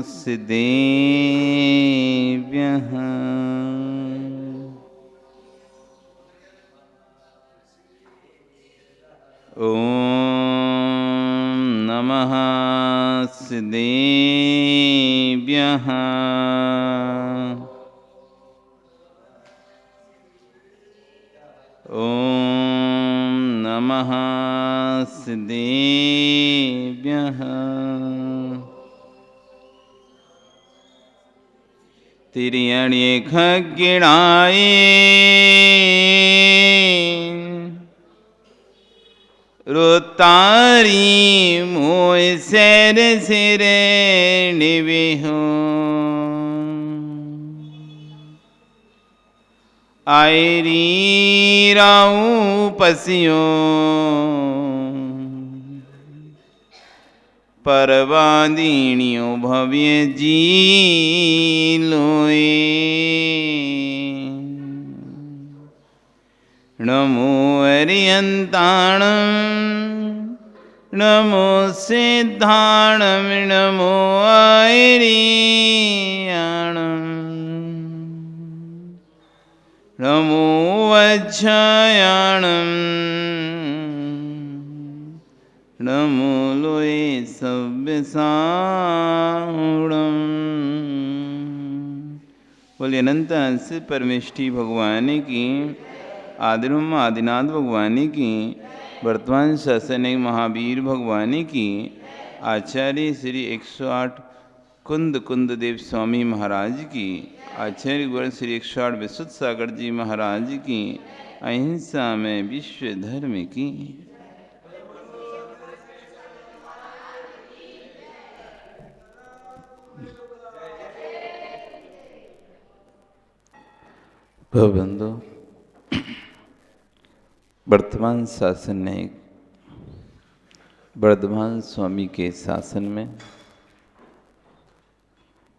सिद्धेभ्यः ॐ नमः सिद्धेभ्यः ॐ नमः सिद्धेभ्यः तिर्यण्ये खग्गिणाय रोतारी मोय सेर सिरे निविहो आयरी राऊ पसियो परवादीनियो भव्य जी लोए नमो अरियंताणं नमो सिद्धाणं नमो आयरियाणं नमो वज्रयाणं नमो लोये सव्यसाणं। बोलिए अनंत अंश परमेष्टि भगवान की, आदिब्रह्म आदिनाथ भगवान की, वर्तमान शासनिक महावीर भगवान की, आचार्य श्री 108 कुंद देव स्वामी महाराज की, आचार्य गुरु श्री 108 विशुद्ध सागर जी महाराज की, अहिंसा में विश्व धर्म की। बंधु, वर्तमान शासन ने वर्धमान स्वामी के शासन में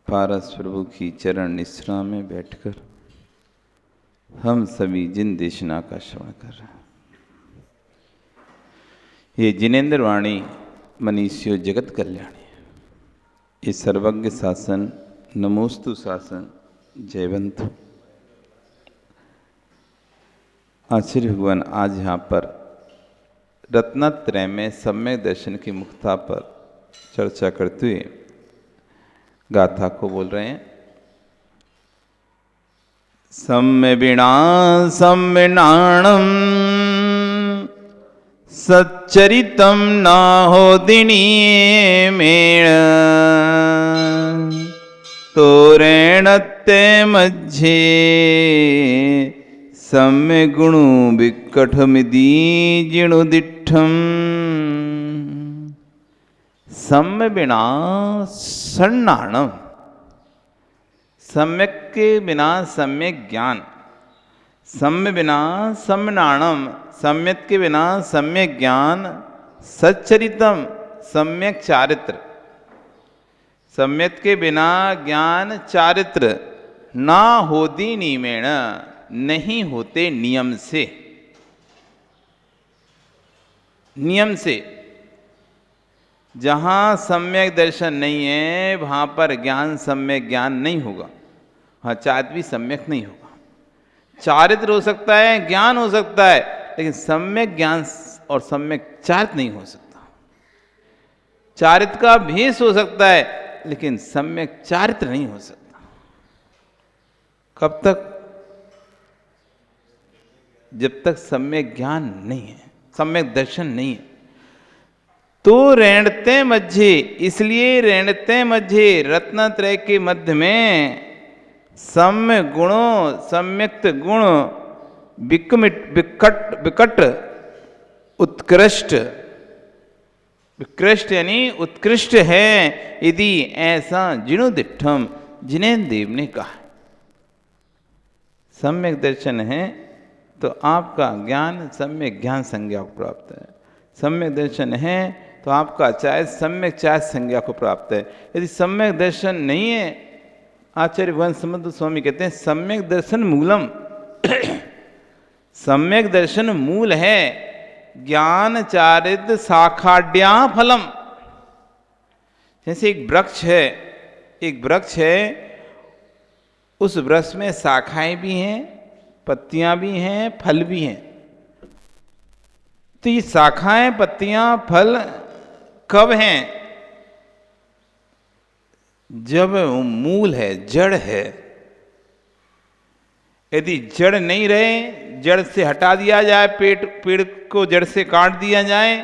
पारस प्रभु की चरण निश्रा में बैठकर हम सभी जिन देशना का श्रवण कर रहे हैं। ये जिनेन्द्र वाणी मनीषियो जगत कल्याणी, ये सर्वज्ञ शासन नमोस्तु शासन जयवंतु। आचार्य भगवान आज यहाँ पर रत्नत्रय में सम्यक दर्शन की मुक्ता पर चर्चा करते हुए गाथा को बोल रहे हैं। सम्य बिना सम्यनाणम सच्चरितम ना हो दिनी मेण तोरेणत्ते मध्य सम्य गुणु विकटमिदी जिणुदिठम। सम्य बिना सन्नाणम, सम्यक के बिना सम्यक ज्ञान, सम्य बिना सम्यनाणम, सम्यक के बिना सम्यक ज्ञान, सच्चरितम सम्यक चारित्र, सम्यक के बिना ज्ञान चारित्र, ना होती नियमेण नहीं होते नियम से। नियम से जहाँ सम्यक दर्शन नहीं है वहाँ पर ज्ञान सम्यक ज्ञान नहीं होगा। हाँ, चारित्र भी सम्यक नहीं होगा। चारित्र हो सकता है, ज्ञान हो सकता है, लेकिन सम्यक ज्ञान और सम्यक चारित्र नहीं हो सकता। चारित्र का भेष हो सकता है लेकिन सम्यक चारित्र नहीं हो सकता। कब तक? जब तक सम्यक ज्ञान नहीं है, सम्यक दर्शन नहीं है। तो रेणते मध्य, इसलिए रेणते मध्य रत्नत्रय के मध्य में सम्य गुणों, सम्यक्त गुण विकट उत्कृष्ट, विकृष्ट यानी उत्कृष्ट है। यदि ऐसा जिणुदिठम, जिनेन्द्र देव ने कहा। सम्यक दर्शन है तो आपका ज्ञान सम्यक ज्ञान संज्ञा को प्राप्त है। सम्यक दर्शन है तो आपका चाहे सम्यक चाहे संज्ञा को प्राप्त है। यदि सम्यक दर्शन नहीं है, आचार्य वंशमंत स्वामी कहते हैं सम्यक दर्शन मूलम सम्यक दर्शन मूल है, ज्ञान चारित्र शाखाड्या फलम। जैसे एक वृक्ष है, उस वृक्ष में शाखाएं भी हैं, पत्तियां भी हैं, फल भी हैं। तो ये शाखाएं, पत्तियां, फल कब हैं? जब मूल है, जड़ है। यदि जड़ नहीं रहे, जड़ से हटा दिया जाए, पेड़ को जड़ से काट दिया जाए,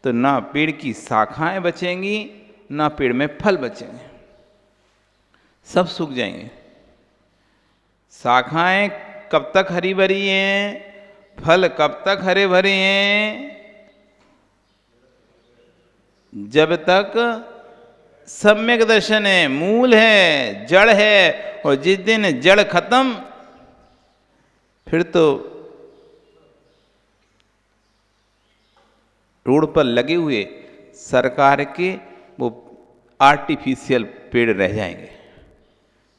तो ना पेड़ की शाखाएं बचेंगी, ना पेड़ में फल बचेंगे, सब सूख जाएंगे। शाखाएं कब तक हरी भरी हैं, फल कब तक हरे भरे हैं? जब तक सम्यक दर्शन है, मूल है, जड़ है। और जिस दिन जड़ खत्म, फिर तो रोड पर लगे हुए सरकार के वो आर्टिफिशियल पेड़ रह जाएंगे।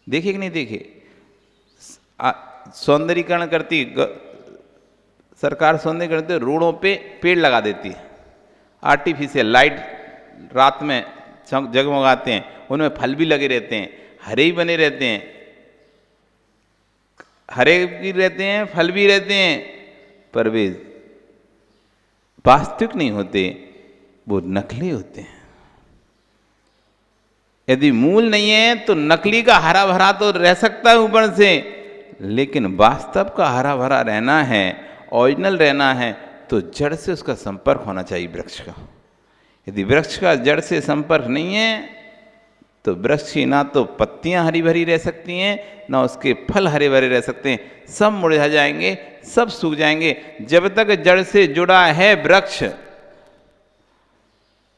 देखे कि नहीं देखे? सौंदर्यीकरण करती सरकार, सौंदर्यीकरण करती, रोडों पे पेड़ लगा देती है, आर्टिफिशियल लाइट रात में जगमगाते हैं, उनमें फल भी लगे रहते हैं, हरे ही बने रहते हैं, हरे भी रहते हैं, फल भी रहते हैं, पर वे वास्तविक नहीं होते, वो नकली होते हैं। यदि मूल नहीं है तो नकली का हरा भरा तो रह सकता है ऊपर से, लेकिन वास्तव का हरा भरा रहना है, ओरिजिनल रहना है, तो जड़ से उसका संपर्क होना चाहिए वृक्ष का। यदि वृक्ष का जड़ से संपर्क नहीं है तो वृक्ष की ना तो पत्तियां हरी भरी रह सकती हैं, ना उसके फल हरे भरे रह सकते हैं, सब मुरझा जाएंगे, सब सूख जाएंगे। जब तक जड़ से जुड़ा है वृक्ष,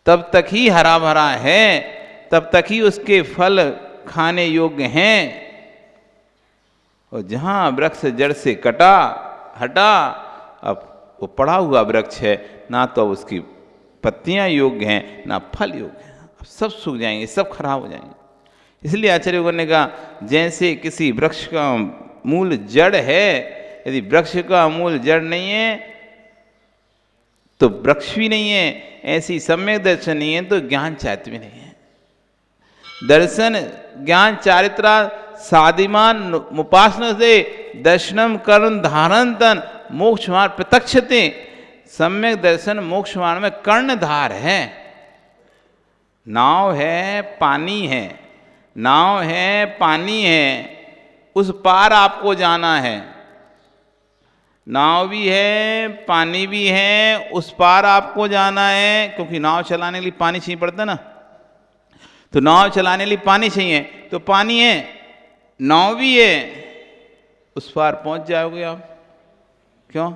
तब तक ही हरा भरा है, तब तक ही उसके फल खाने योग्य हैं। और जहां वृक्ष जड़ से हटा, अब वो पड़ा हुआ वृक्ष है, ना तो उसकी पत्तियां योग्य हैं, ना फल योग्य हैं, अब सब सूख जाएंगे, सब खराब हो जाएंगे। इसलिए आचार्य ने कहा, जैसे किसी वृक्ष का मूल जड़ है, यदि वृक्ष का मूल जड़ नहीं है तो वृक्ष भी नहीं है, ऐसी सम्यक दर्शन नहीं है तो ज्ञान चारित्र भी नहीं है। दर्शन ज्ञान चारित्रा साधिमान मुपासना से दर्शनम कर्ण धारण तन मोक्ष मार्ग प्रत्यक्षते। सम्यक दर्शन मोक्ष मार्ग में कर्णधार है। नाव है, पानी है, नाव है, पानी है, उस पार आपको जाना है। नाव भी है, पानी भी है, उस पार आपको जाना है, क्योंकि नाव चलाने के लिए पानी चाहिए पड़ता ना, तो नाव चलाने के लिए पानी चाहिए, तो पानी है, नाव भी है, उस पार पहुंच जाओगे आप। क्यों?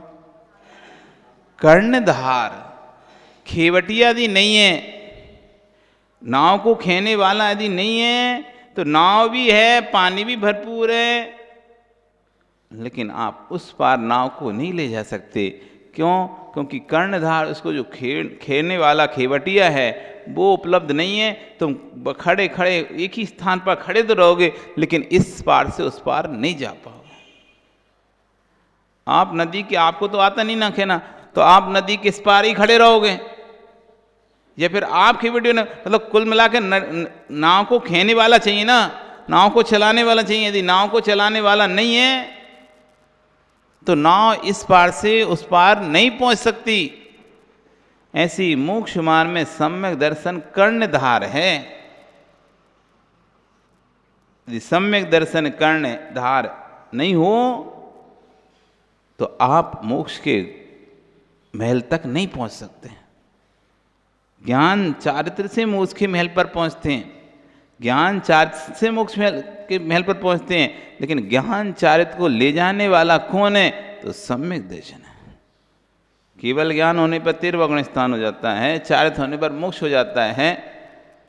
कर्णधार, खेवटिया यदि नहीं है, नाव को खेने वाला यदि नहीं है, तो नाव भी है, पानी भी भरपूर है, लेकिन आप उस पार नाव को नहीं ले जा सकते। क्यों? क्योंकि कर्णधार, उसको जो खेने वाला खेवटिया है वो उपलब्ध नहीं है। तुम खड़े खड़े एक ही स्थान पर खड़े तो रहोगे, लेकिन इस पार से उस पार नहीं जा पाओगे। आप नदी के, आपको तो आता नहीं ना खेना, तो आप नदी के इस पार ही खड़े रहोगे, या फिर आप खेवटिया ने, मतलब कुल मिला के नाव को खेने वाला चाहिए ना, नाव को चलाने वाला चाहिए। यदि नाव को चलाने वाला नहीं है तो नाव इस पार से उस पार नहीं पहुंच सकती। ऐसी मोक्ष मार्ग में सम्यक दर्शन कर्णधार है। यदि सम्यक दर्शन कर्णधार नहीं हो तो आप मोक्ष के महल तक नहीं पहुंच सकते। ज्ञान चारित्र से मोक्ष के महल पर पहुंचते हैं, ज्ञान चारित्र से मोक्ष के महल पर पहुंचते हैं, लेकिन ज्ञान चारित्र को ले जाने वाला कौन है? तो सम्यक दर्शन है। केवल ज्ञान होने पर 13वां गुण स्थान हो जाता है, चारित्र होने पर मोक्ष हो जाता है,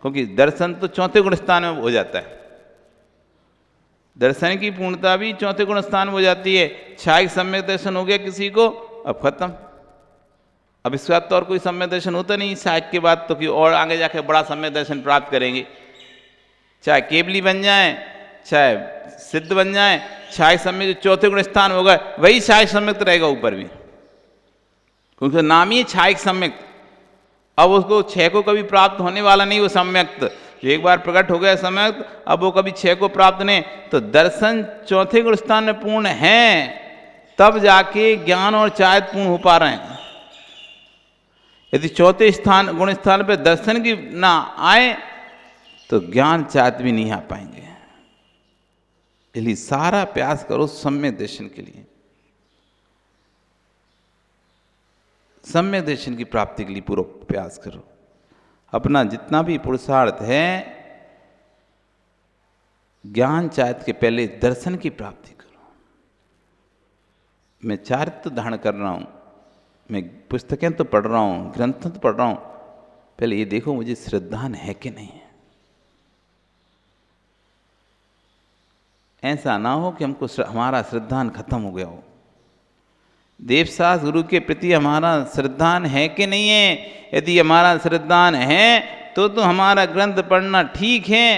क्योंकि दर्शन तो 4थे गुण स्थान में हो जाता है। दर्शन की पूर्णता भी 4थे गुण स्थान में हो जाती है। छायक सम्यक दर्शन हो गया किसी को, अब खत्म, अब इसके बाद तो और कोई सम्यक दर्शन होता नहीं छायक के बाद, तो कि और आगे जाके बड़ा सम्यक दर्शन प्राप्त करेंगे, चाहे केवली बन जाए, चाहे सिद्ध बन जाए। छायक सम्यक जो 4थे गुण स्थान होगा वही छायक सम्यक रहेगा ऊपर भी, क्योंकि नाम ही छायक सम्यक। अब उसको 6 को कभी प्राप्त होने वाला नहीं वो सम्यक्त, जो एक बार प्रकट हो गया सम्यक्त, अब वो कभी 6 को प्राप्त नहीं। तो दर्शन चौथे गुण स्थान में पूर्ण है, तब जाके ज्ञान और चायत पूर्ण हो पा रहे हैं। यदि चौथे स्थान गुण स्थान पे दर्शन की ना आए तो ज्ञान चायत भी नहीं आ पाएंगे। इसलिए सारा प्रयास करो सम्यक दर्शन के लिए, सम्यक दर्शन की प्राप्ति के लिए पूरा प्रयास करो। अपना जितना भी पुरुषार्थ है, ज्ञान चायत के पहले दर्शन की प्राप्ति करो। मैं चारित्र धारण कर रहा हूं, मैं पुस्तकें तो पढ़ रहा हूं, ग्रंथ तो पढ़ रहा हूं, पहले ये देखो मुझे श्रद्धा है कि नहीं है। ऐसा ना हो कि हमको हमारा श्रद्धान खत्म हो गया हो। देवशास्त्र गुरु के प्रति हमारा श्रद्धान है कि नहीं है। यदि हमारा श्रद्धान है तो हमारा ग्रंथ पढ़ना ठीक है,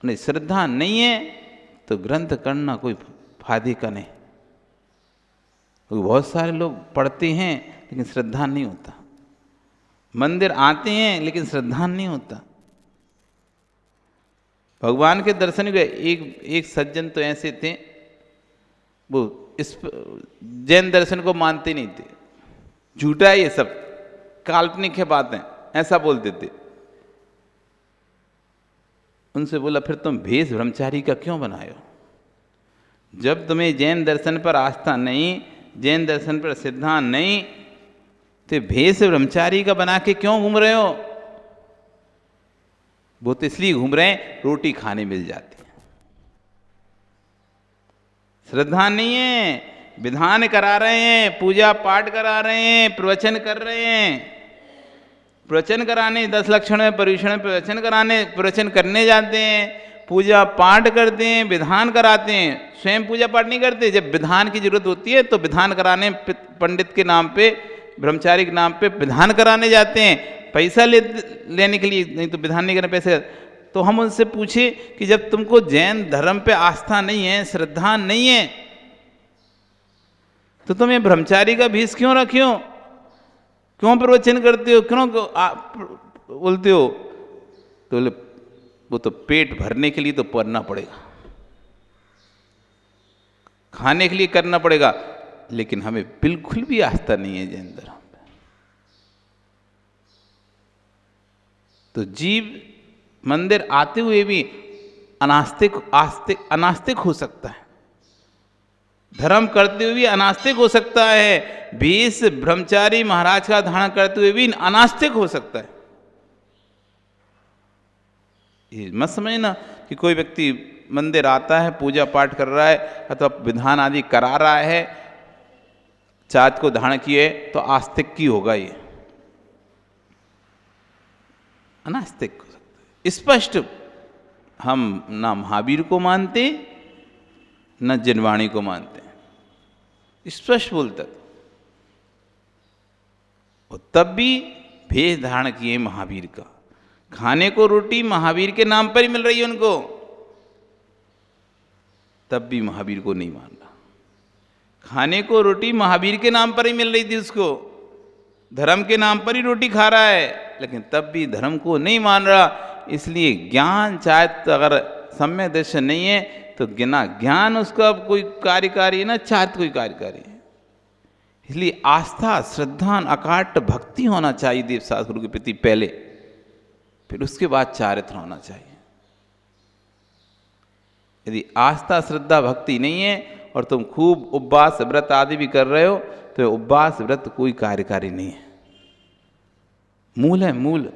नहीं श्रद्धा नहीं है तो ग्रंथ करना कोई फायदे का नहीं। बहुत सारे लोग पढ़ते हैं लेकिन श्रद्धा नहीं होता, मंदिर आते हैं लेकिन श्रद्धा नहीं होता। भगवान के दर्शन के एक सज्जन तो ऐसे थे, वो इस जैन दर्शन को मानते नहीं थे, झूठा है ये सब, काल्पनिक है बातें, ऐसा बोलते थे। उनसे बोला फिर तुम भेष ब्रह्मचारी का क्यों बनाए हो? जब तुम्हें जैन दर्शन पर आस्था नहीं, जैन दर्शन पर सिद्धांत नहीं, तो भेष ब्रह्मचारी का बना के क्यों घूम रहे हो? वो तो इसलिए घूम रहे हैं रोटी खाने मिल जाती है। श्रद्धा नहीं है, विधान करा रहे हैं, पूजा पाठ करा रहे हैं, प्रवचन कर रहे हैं, प्रवचन कराने 10 लक्षण में परिवेषण में प्रवचन कराने, प्रवचन करने जाते हैं, पूजा पाठ करते हैं, विधान कराते हैं, स्वयं पूजा पाठ नहीं करते। जब विधान की जरूरत होती है तो विधान कराने पंडित के नाम पे, ब्रह्मचारी के नाम पे विधान कराने जाते हैं, पैसा लेने के लिए, नहीं तो विधान नहीं करने पैसे। तो हम उनसे पूछे कि जब तुमको जैन धर्म पे आस्था नहीं है, श्रद्धा नहीं है, तो तुम ये ब्रह्मचारी का भेष क्यों रखे हो? क्यों प्रवचन करते हो? क्यों बोलते हो? तो बोले वो तो पेट भरने के लिए तो पढ़ना पड़ेगा, खाने के लिए करना पड़ेगा, लेकिन हमें बिल्कुल भी आस्था नहीं है जैन धर्म पे। तो जीव मंदिर आते हुए भी अनास्तिक हो सकता है, धर्म करते हुए भी अनास्तिक हो सकता है, भेष ब्रह्मचारी महाराज का धारण करते हुए भी अनास्तिक हो सकता है। ये मत समझना कि कोई व्यक्ति मंदिर आता है, पूजा पाठ कर रहा है अथवा विधान आदि करा रहा है, चाँद को धारण किए तो आस्तिक की होगा, ये अनास्तिक हो सकता है। स्पष्ट हम ना महावीर को मानते न जिनवाणी को मानते, स्पष्ट बोलता। और तब भी भेष धारण किए महावीर का, खाने को रोटी महावीर के नाम पर ही मिल रही है उनको, तब भी महावीर को नहीं मान रहा। खाने को रोटी महावीर के नाम पर ही मिल रही थी उसको, धर्म के नाम पर ही रोटी खा रहा है, लेकिन तब भी धर्म को नहीं मान रहा। इसलिए ज्ञान चाहत अगर सम्यक दर्शन नहीं है तो ज्ञान उसका कोई कार्यकारी है ना चाहत कोई कार्यकारी है। इसलिए आस्था श्रद्धा अकाट्य भक्ति होना चाहिए देवशास्त्र गुरु के प्रति पहले, फिर उसके बाद चारित्र होना चाहिए। यदि आस्था श्रद्धा भक्ति नहीं है और तुम खूब उपवास व्रत आदि भी कर रहे हो तो उपवास व्रत कोई कार्यकारी नहीं है। मूल है, मूल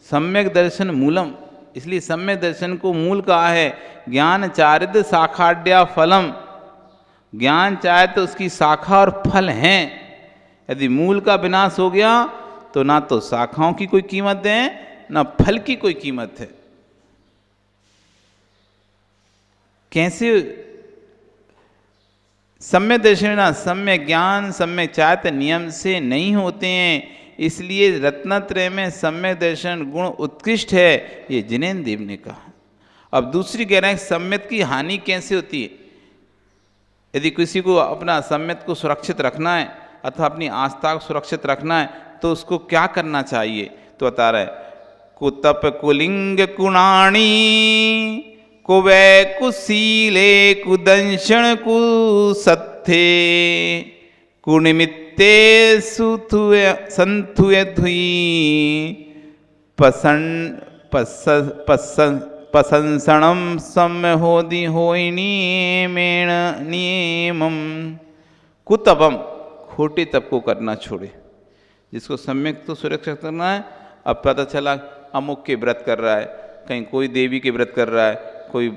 सम्यक दर्शन मूलम। इसलिए सम्यक दर्शन को मूल कहा है। ज्ञान चारिद शाखाड्या फलम, ज्ञान चाहे तो उसकी शाखा और फल हैं। यदि मूल का विनाश हो गया तो ना तो शाखाओं की कोई कीमत है ना फल की कोई कीमत है। कैसे सम्यक दर्शन ना सम्यक ज्ञान सम्यक चाहत नियम से नहीं होते हैं। इसलिए रत्नत्रय में सम्यक दर्शन गुण उत्कृष्ट है, ये जिनेन्द्र देव ने कहा। अब दूसरी कह रहे हैं सम्यक की हानि कैसे होती है। यदि किसी को अपना सम्यक को सुरक्षित रखना है अथवा अपनी आस्था को सुरक्षित रखना है तो उसको क्या करना चाहिए? तो बता रहे कुतप कुलिंग कुणाणी कुवै कुशीले कुदंशण कुसत्थे कुनिमित्ते संथुय धुई पसंसणम सम्य होदि होई नियमेण नियमम। कुतपम खोटे तप को करना छोड़े। जिसको सम्यक तो सुरक्षित करना है। अब पता चला अमुक के व्रत कर रहा है, कहीं कोई देवी के व्रत कर रहा है, कोई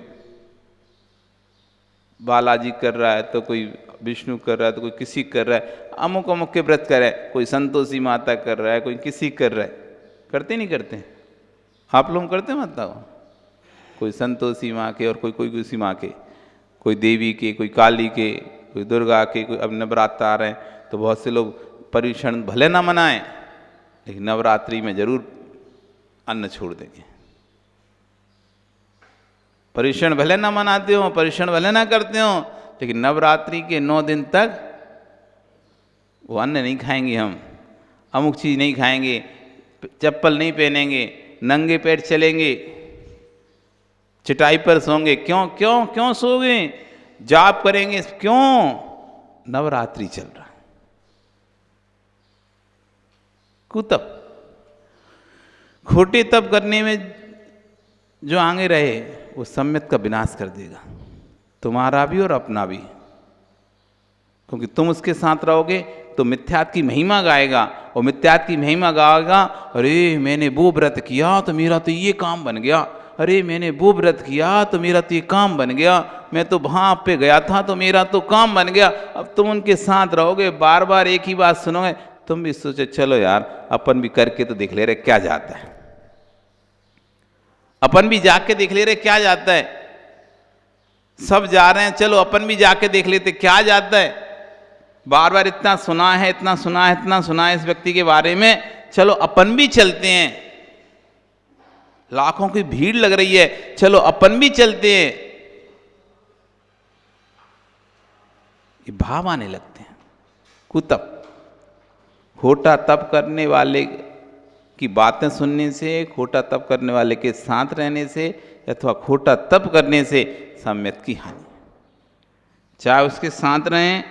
बालाजी कर रहा है, तो कोई विष्णु कर रहा है, तो कोई किसी कर रहा है, अमुक अमुक के व्रत कर रहा है, कोई संतोषी माता कर रहा है, कोई किसी कर रहा है। करते नहीं करते? आप लोग करते माता हो? कोई संतोषी माँ के और कोई किसी माँ के, कोई देवी के, कोई काली के, कोई दुर्गा के, कोई अब नवरात्र आ रहे हैं तो बहुत से लोग पर्युषण भले ना मनाएं लेकिन नवरात्रि में जरूर अन्न छोड़ देंगे। पर्युषण भले ना मनाते हो, पर्युषण भले ना करते हो, लेकिन नवरात्रि के 9 दिन तक वो अन्न नहीं खाएंगे, हम अमुक चीज़ नहीं खाएंगे, चप्पल नहीं पहनेंगे, नंगे पैर चलेंगे, चटाई पर सोंगे। क्यों क्यों क्यों सोगे? जाप करेंगे। क्यों? नवरात्रि चल रहा है। कुतप खोटे तप करने में जो आगे रहे वो सम्यक का विनाश कर देगा, तुम्हारा भी और अपना भी। क्योंकि तुम उसके साथ रहोगे तो मिथ्यात की महिमा गाएगा, और मिथ्यात की महिमा गाएगा, अरे मैंने वो व्रत किया तो मेरा तो ये काम बन गया, अरे मैंने वो व्रत किया तो मेरा तो ये काम बन गया, मैं तो वहाँ पे गया था तो मेरा तो काम बन गया। अब तुम उनके साथ रहोगे, बार बार एक ही बात सुनोगे, तुम भी सोचे चलो यार अपन भी करके तो देख ले रहे क्या जाता है, अपन भी जाके देख ले रहे क्या जाता है, सब जा रहे हैं चलो अपन भी जाके देख लेते क्या जाता है। बार बार इतना सुना है, इतना सुना है, इतना सुना है इस व्यक्ति के बारे में, चलो अपन भी चलते हैं। लाखों की भीड़ लग रही है, चलो अपन भी चलते हैं। ये भाव आने लगते हैं। कुतप खोटा तप करने वाले की बातें सुनने से, खोटा तप करने वाले के साथ रहने से, अथवा खोटा तप करने से सम्यक की हानि। चाहे उसके साथ रहें,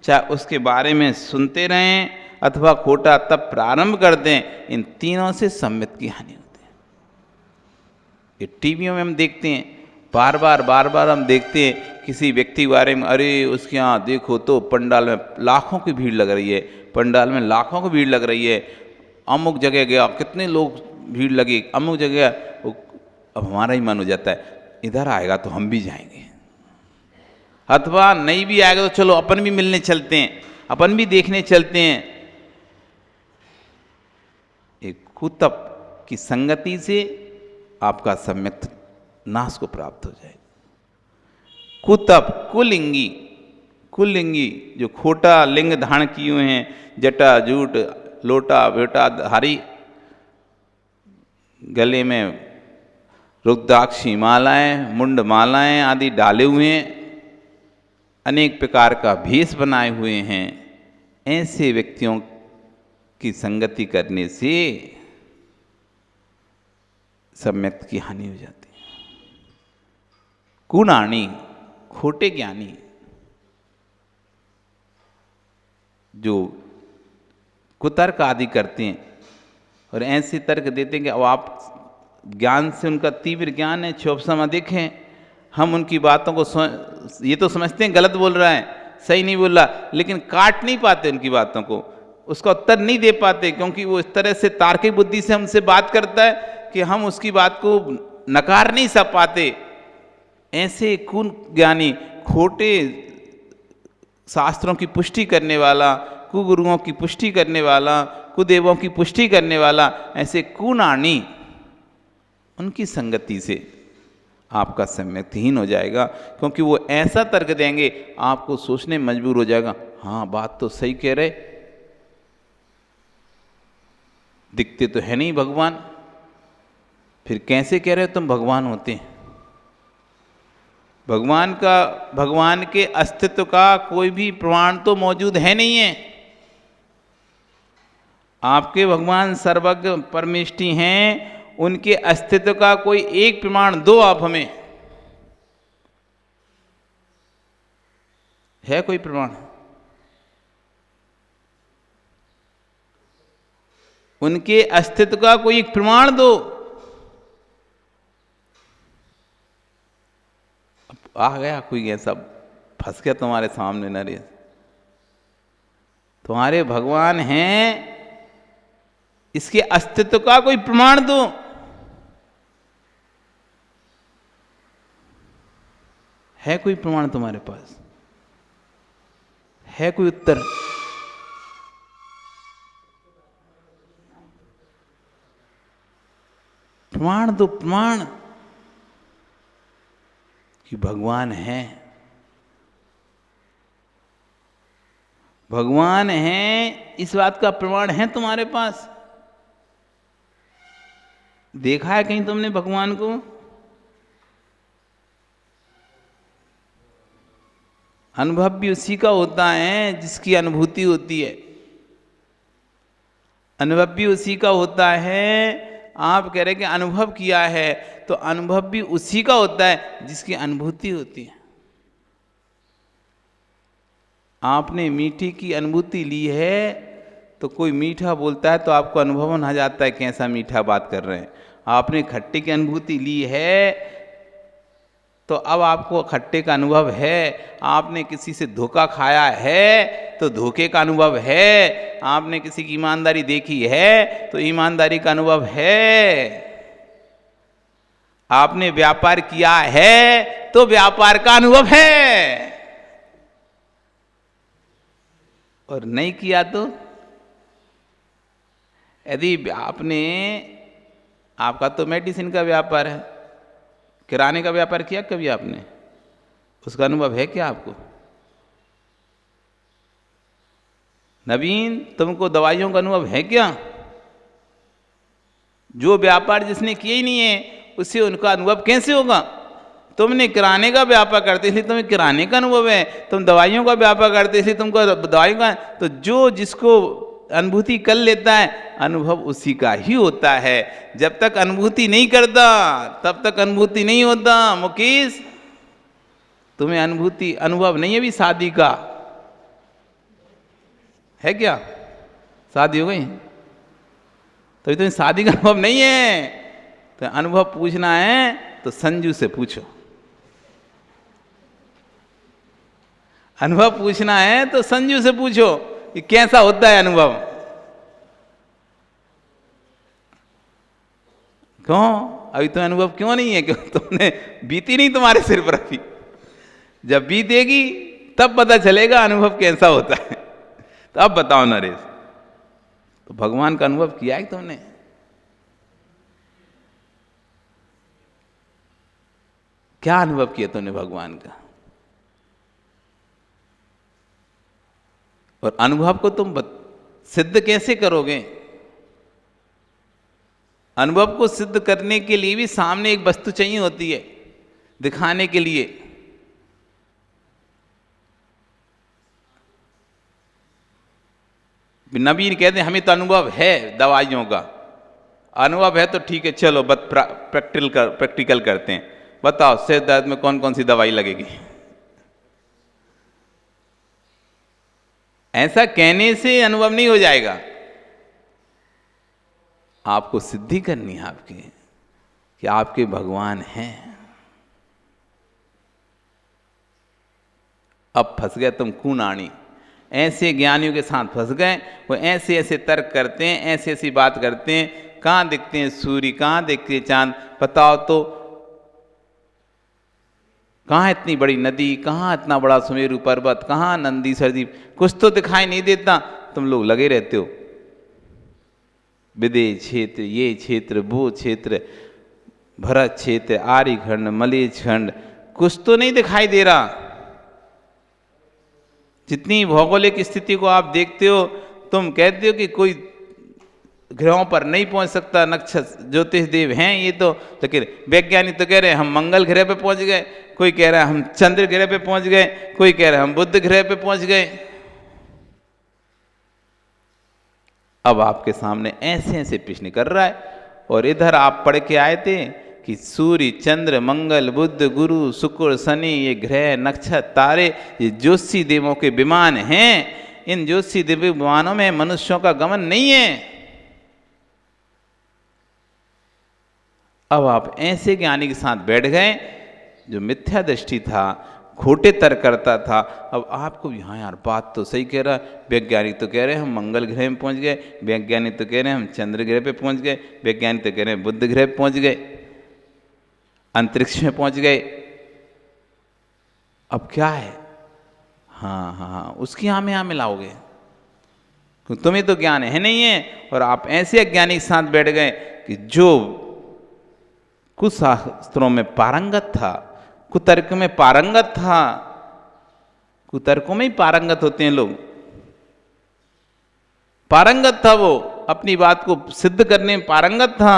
चाहे उसके बारे में सुनते रहें, अथवा खोटा तप प्रारंभ कर दें, इन तीनों से सम्यक की हानि होती है। ये टीवियों में हम देखते हैं, बार बार हम देखते हैं किसी व्यक्ति के बारे में, अरे उसके यहाँ देखो तो पंडाल में लाखों की भीड़ लग रही है, पंडाल में लाखों की भीड़ लग रही है, अमुक जगह गया कितने लोग भीड़ लगी, अमुक जगह। अब हमारा ही मन हो जाता है इधर आएगा तो हम भी जाएंगे, अथवा नहीं भी आएगा तो चलो अपन भी मिलने चलते हैं, अपन भी देखने चलते हैं। एक कुतप की संगति से आपका सम्यक नाश को प्राप्त हो जाएगा। कुतप कुलिंगी, कुलिंगी जो खोटा लिंग धारण किए हुए हैं, जटा जूट लोटा बेटा धारी, गले में रुद्राक्षी मालाएं, मुंड मालाएं आदि डाले हुए हैं, अनेक प्रकार का भेष बनाए हुए हैं, ऐसे व्यक्तियों की संगति करने से सम्यक की हानि हो जाती है। कुणाणी खोटे ज्ञानी जो कुतर्क आदि करते हैं और ऐसे तर्क देते हैं कि अब आप ज्ञान से, उनका तीव्र ज्ञान है, क्षोभसम अधिक है, हम उनकी बातों को ये तो समझते हैं गलत बोल रहा है, सही नहीं बोल रहा, लेकिन काट नहीं पाते उनकी बातों को, उसका उत्तर नहीं दे पाते, क्योंकि वो इस तरह से तार्किक बुद्धि से हमसे बात करता है कि हम उसकी बात को नकार नहीं सक पाते। ऐसे कुन ज्ञानी, खोटे शास्त्रों की पुष्टि करने वाला, कुगुरुओं की पुष्टि करने वाला, कुदेवों की पुष्टि करने वाला, ऐसे कुणाणी, उनकी संगति से आपका सम्यकहीन हो जाएगा। क्योंकि वो ऐसा तर्क देंगे आपको सोचने में मजबूर हो जाएगा, हाँ बात तो सही कह रहे, दिखते तो है नहीं भगवान, फिर कैसे कह रहे हो तुम भगवान होते हैं? भगवान के अस्तित्व का कोई भी प्रमाण तो मौजूद है नहीं है। आपके भगवान सर्वज्ञ परमेष्टि हैं, उनके अस्तित्व का कोई एक प्रमाण दो आप हमें। है कोई प्रमाण? उनके अस्तित्व का कोई एक प्रमाण दो। आ गया कोई ऐसा फंस गया तुम्हारे सामने नरेश, तुम्हारे भगवान हैं, इसके अस्तित्व का कोई प्रमाण दो। है कोई प्रमाण तुम्हारे पास? है कोई उत्तर? प्रमाण दो, प्रमाण कि भगवान है। भगवान है, इस बात का प्रमाण है तुम्हारे पास? देखा है कहीं तुमने भगवान को? अनुभव भी उसी का होता है जिसकी अनुभूति होती है। अनुभव भी उसी का होता है। आप कह रहे कि अनुभव किया है, तो अनुभव भी उसी का होता है जिसकी अनुभूति होती है। आपने मीठी की अनुभूति ली है, तो कोई मीठा बोलता है तो आपको अनुभव आ जाता है कैसा मीठा बात कर रहे हैं। आपने खट्टे की अनुभूति ली है, तो अब आपको खट्टे का अनुभव है। आपने किसी से धोखा खाया है, तो धोखे का अनुभव है। आपने किसी की ईमानदारी देखी है, तो ईमानदारी का अनुभव है। आपने व्यापार किया है, तो व्यापार का अनुभव है। और नहीं किया तो, यदि आपका तो मेडिसिन का व्यापार है, किराने का व्यापार किया कभी आपने? उसका अनुभव है क्या आपको? नवीन, तुमको दवाइयों का अनुभव है क्या? जो व्यापार जिसने किया ही नहीं है, उससे उनका अनुभव कैसे होगा? तुमने किराने का व्यापार करते इसलिए तुम्हें किराने का अनुभव है, तुम दवाइयों का व्यापार करते इसलिए तुमको दवाइयों का। तो जो जिसको अनुभूति कर लेता है, अनुभव उसी का ही होता है। जब तक अनुभूति नहीं करता, तब तक अनुभूति नहीं होता। मुकेश, तुम्हें अनुभव नहीं है अभी शादी का? है क्या? शादी हो गई तो तुम्हें शादी का अनुभव नहीं है। तो अनुभव पूछना है तो संजू से पूछो। अनुभव पूछना है तो संजू से पूछो कि कैसा होता है अनुभव। क्यों अभी तो अनुभव क्यों नहीं है? क्यों तुमने बीती नहीं तुम्हारे सिर पर अभी। जब बीतेगी तब पता चलेगा अनुभव कैसा होता है। तो अब बताओ नरेश, तो भगवान का अनुभव किया है तुमने? क्या अनुभव किया तुमने भगवान का? और अनुभव को तुम सिद्ध कैसे करोगे? अनुभव को सिद्ध करने के लिए भी सामने एक वस्तु चाहिए होती है दिखाने के लिए। नवीन कहते हैं हमें तो अनुभव है दवाइयों का। अनुभव है तो ठीक है, चलो प्रैक्टिकल करते हैं। बताओ सिर दर्द में कौन कौन सी दवाई लगेगी? ऐसा कहने से अनुभव नहीं हो जाएगा। आपको सिद्धि करनी है आपके कि आपके भगवान हैं। अब फंस गए तुम कूनाणी। ऐसे ज्ञानियों के साथ फंस गए, वो ऐसे ऐसे तर्क करते हैं, ऐसी ऐसी बात करते हैं। कहाँ दिखते हैं सूर्य, कहाँ दिखते हैं चांद? बताओ तो, कहाँ इतनी बड़ी नदी, कहाँ इतना बड़ा सुमेरु पर्वत, कहाँ नंदी सरदीप? कुछ तो दिखाई नहीं देता। तुम लोग लगे रहते हो विदेह क्षेत्र, ये क्षेत्र, वो क्षेत्र, भरत क्षेत्र, आर्यखंड, मलेच्छ खंड, कुछ तो नहीं दिखाई दे रहा। जितनी भौगोलिक स्थिति को आप देखते हो, तुम कहते हो कि कोई ग्रहों पर नहीं पहुंच सकता, नक्षत्र ज्योतिष देव हैं ये तो। लेकिन वैज्ञानिक तो कह रहे हैं हम मंगल ग्रह पे पहुंच गए, कोई कह रहा है हम चंद्र ग्रह पे पहुंच गए, कोई कह रहा है हम बुध ग्रह पे पहुंच गए। अब आपके सामने ऐसे ऐसे प्रश्न कर रहा है। और इधर आप पढ़ के आए थे कि सूर्य, चंद्र, मंगल, बुध, गुरु, शुक्र, शनि, ये ग्रह, नक्षत्र, तारे, ये ज्योतिषी देवों के विमान हैं। इन ज्योतिषी दिव्य विमानों में मनुष्यों का गमन नहीं है। अब आप ऐसे ज्ञानी के साथ बैठ गए जो मिथ्या दृष्टि था, खोटे तर्क करता था। अब आपको हाँ यार बात तो सही कह रहा है, वैज्ञानिक तो कह रहे हैं हम मंगल ग्रह में पहुंच गए, वैज्ञानिक तो कह रहे हैं हम चंद्र ग्रह पे पहुंच गए, वैज्ञानिक तो कह रहे हैं बुध ग्रह पे पहुंच गए, अंतरिक्ष में पहुंच गए। अब क्या है? हाँ हाँ हाँ, उसकी हाँ में हाँ मिलाओगे, तुम्हें तो ज्ञान है नहीं है। और आप ऐसे अज्ञानी के साथ बैठ गए कि जो कुछ शास्त्रों में पारंगत था, कुतर्क में पारंगत था। कुतर्कों में ही पारंगत होते हैं लोग, पारंगत था वो, अपनी बात को सिद्ध करने में पारंगत था।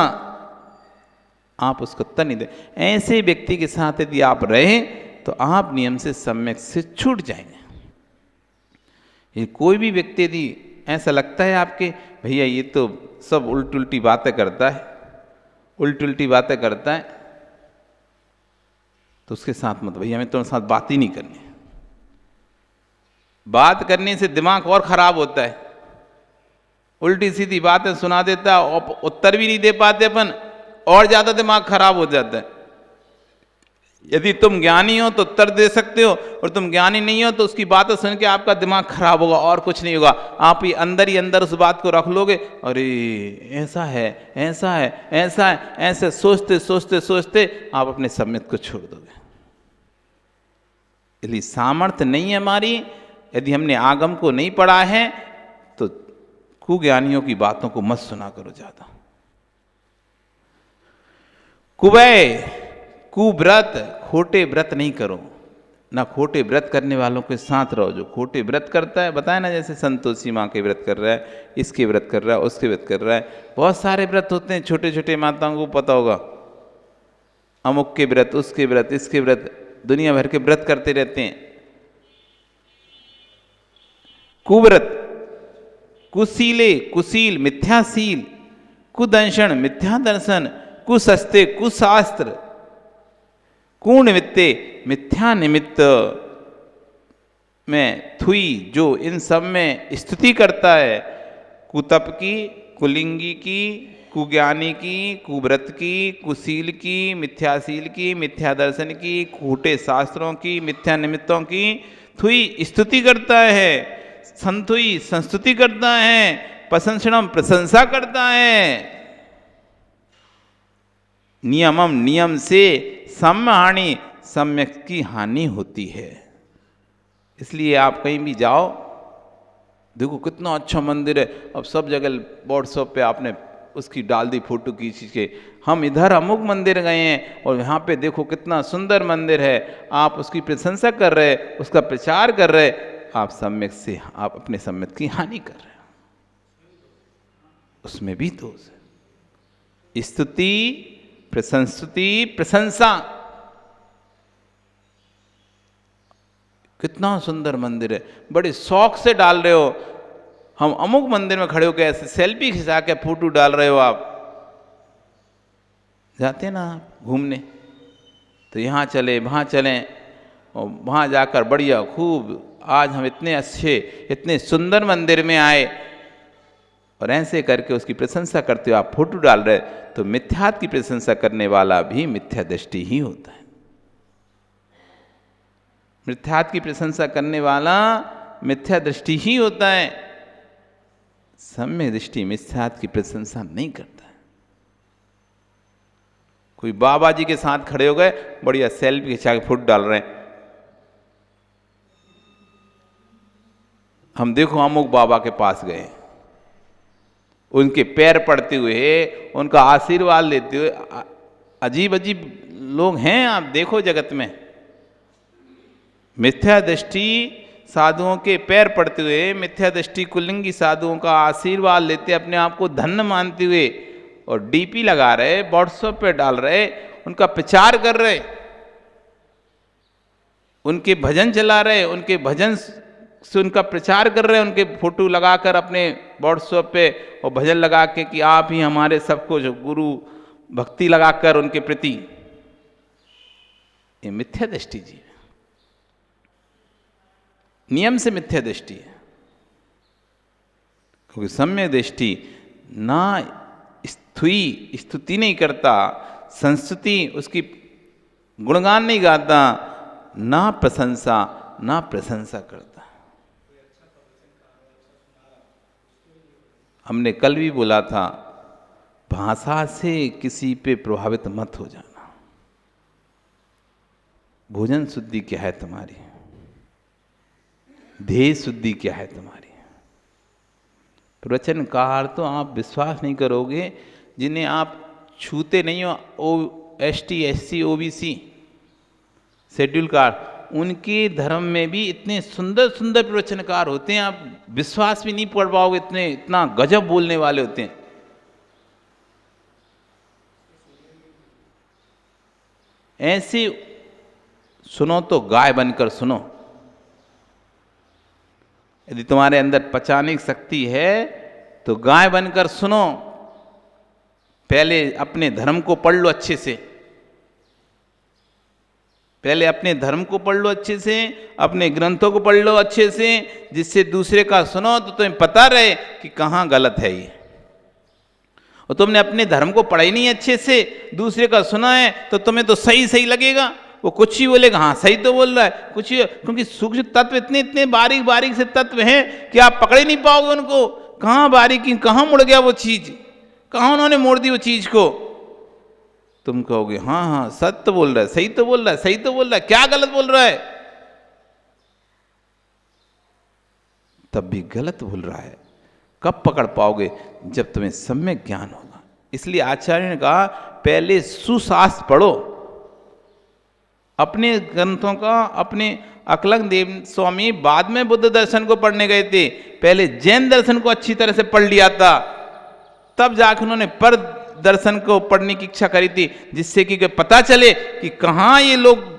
आप उसको उत्तर नहीं दे। ऐसे व्यक्ति के साथ यदि आप रहे तो आप नियम से सम्यक से छूट जाएंगे। ये कोई भी व्यक्ति यदि ऐसा लगता है आपके भैया ये तो सब उल्टी उल्टी बातें करता है, उल्टी उल्टी बातें करता है, तो उसके साथ मत भैया, हमें तुम्हारे साथ बात ही नहीं करनी। बात करने से दिमाग और खराब होता है, उल्टी सीधी बातें सुना देता है और उत्तर भी नहीं दे पाते अपन, और ज्यादा दिमाग खराब हो जाता है। यदि तुम ज्ञानी हो तो उत्तर दे सकते हो, और तुम ज्ञानी नहीं हो तो उसकी बातें सुन के आपका दिमाग खराब होगा और कुछ नहीं होगा। आप ही अंदर उस बात को रख लोगे, अरे ऐसा है ऐसा है ऐसा है, ऐसे सोचते सोचते सोचते आप अपने सम्यक को छोड़ दोगे। इसलिए सामर्थ्य नहीं है हमारी, यदि हमने आगम को नहीं पढ़ा है तो कुज्ञानियों की बातों को मत सुना करो ज्यादा। कुवय, कुव्रत, खोटे व्रत नहीं करो, ना खोटे व्रत करने वालों के साथ रहो। जो खोटे व्रत करता है, बताया ना, जैसे संतोषी माँ के व्रत कर रहा है, इसके व्रत कर रहा है, उसके व्रत कर रहा है, बहुत सारे व्रत होते हैं, छोटे छोटे माताओं को पता होगा, अमुक के व्रत, उसके व्रत, इसके व्रत, दुनिया भर के व्रत करते रहते हैं। कुव्रत, कुशीले, कुशील, मिथ्याशील, कुदंशन, मिथ्या दर्शन, कुशस्ते, कुशास्त्र, कुनिमित्ते, मिथ्या निमित्त में थुई, जो इन सब में स्तुति करता है, कुतप की, कुलिंगी की, कुज्ञानी की, कुव्रत की, कुशील की, मिथ्याशील की, मिथ्या दर्शन की, खोटे शास्त्रों की, मिथ्या निमित्तों की थुई स्तुति करता है, संतुई संस्तुति करता है, प्रशंसनम प्रशंसा करता है। नियमम, नियम से सम्यहानि, सम्यक की हानि होती है। इसलिए आप कहीं भी जाओ, देखो कितना अच्छा मंदिर है, अब सब जगह व्हाट्सएप पे आपने उसकी डाल दी फोटो खींच के, हम इधर अमुक मंदिर गए हैं और यहाँ पे देखो कितना सुंदर मंदिर है, आप उसकी प्रशंसा कर रहे, उसका प्रचार कर रहे, आप सम्यक से, आप अपने सम्यक की हानि कर रहे हो, उसमें भी दोष है। स्तुति, प्रशंस्तुति, प्रशंसा, कितना सुंदर मंदिर है, बड़े शौक से डाल रहे हो, हम अमुक मंदिर में खड़े होकर ऐसे सेल्फी खिंचा के फोटो डाल रहे हो। आप जाते ना घूमने तो यहाँ चले वहाँ चलें, और वहाँ जाकर बढ़िया खूब, आज हम इतने अच्छे इतने सुंदर मंदिर में आए, और ऐसे करके उसकी प्रशंसा करते हो, आप फोटो डाल रहे, तो मिथ्यात्व की प्रशंसा करने वाला भी मिथ्या दृष्टि ही होता है। मिथ्यात्व की प्रशंसा करने वाला मिथ्या दृष्टि ही होता है। सम्यक दृष्टि मिथ्यात्व की प्रशंसा नहीं करता है। कोई बाबा जी के साथ खड़े हो गए, बढ़िया सेल्फी खिंचा के फोटो डाल रहे हैं, हम देखो अमुक बाबा के पास गए, उनके पैर पड़ते हुए, उनका आशीर्वाद लेते हुए, अजीब अजीब लोग हैं आप देखो जगत में। मिथ्या दृष्टि साधुओं के पैर पड़ते हुए, मिथ्या दृष्टि कुलिंगी साधुओं का आशीर्वाद लेते, अपने आप को धन्य मानते हुए, और डीपी लगा रहे, व्हाट्सएप पे डाल रहे, उनका प्रचार कर रहे, उनके भजन चला रहे, उनके भजन से उनका प्रचार कर रहे हैं, उनके फोटो लगाकर अपने व्हाट्सएप पे और भजन लगा के कि आप ही हमारे सबको जो गुरु भक्ति लगाकर उनके प्रति, ये मिथ्या दृष्टि जी, नियम से मिथ्या दृष्टि है। क्योंकि सम्यक दृष्टि ना स्तुति नहीं करता, संस्तुति उसकी गुणगान नहीं गाता, ना प्रशंसा करता। हमने कल भी बोला था, भाषा से किसी पे प्रभावित मत हो जाना। भोजन शुद्धि क्या है तुम्हारी, ध्येय शुद्धि क्या है तुम्हारी। प्रवचनकार तो आप विश्वास नहीं करोगे, जिन्हें आप छूते नहीं हो, ST SC OBC schedule car, उनके धर्म में भी इतने सुंदर सुंदर प्रवचनकार होते हैं, आप विश्वास भी नहीं कर पाओगे, इतना गजब बोलने वाले होते हैं। ऐसे सुनो तो गाय बनकर सुनो। यदि तुम्हारे अंदर पचाने की शक्ति है तो गाय बनकर सुनो। पहले अपने धर्म को पढ़ लो अच्छे से, पहले अपने धर्म को पढ़ लो अच्छे से, अपने ग्रंथों को पढ़ लो अच्छे से, जिससे दूसरे का सुनो तो तुम्हें पता रहे कि कहाँ गलत है ये। और तुमने अपने धर्म को पढ़ा ही नहीं अच्छे से, दूसरे का सुना है तो तुम्हें तो सही सही लगेगा, वो कुछ ही बोलेगा हाँ सही तो बोल रहा है कुछ ही, क्योंकि सूक्ष्म तत्व इतने इतने बारीक बारीक से तत्व हैं कि आप पकड़ ही नहीं पाओगे उनको। कहाँ बारीकी, कहाँ मुड़ गया वो चीज, कहाँ उन्होंने मोड़ दी वो चीज को। तुम कहोगे हाँ हाँ सत्य तो बोल रहा है, सही तो बोल रहा है, सही तो बोल रहा है, क्या गलत बोल रहा है? तब भी गलत बोल रहा है। कब पकड़ पाओगे? जब तुम्हें सम्यक ज्ञान होगा। इसलिए आचार्य ने कहा पहले सुशास्त्र पढ़ो, अपने ग्रंथों का। अपने अकलंग देव स्वामी बाद में बुद्ध दर्शन को पढ़ने गए थे, पहले जैन दर्शन को अच्छी तरह से पढ़ लिया था, तब जाकर उन्होंने पर दर्शन को पढ़ने की इच्छा करी थी, जिससे कि पता चले कि कहाँ ये लोग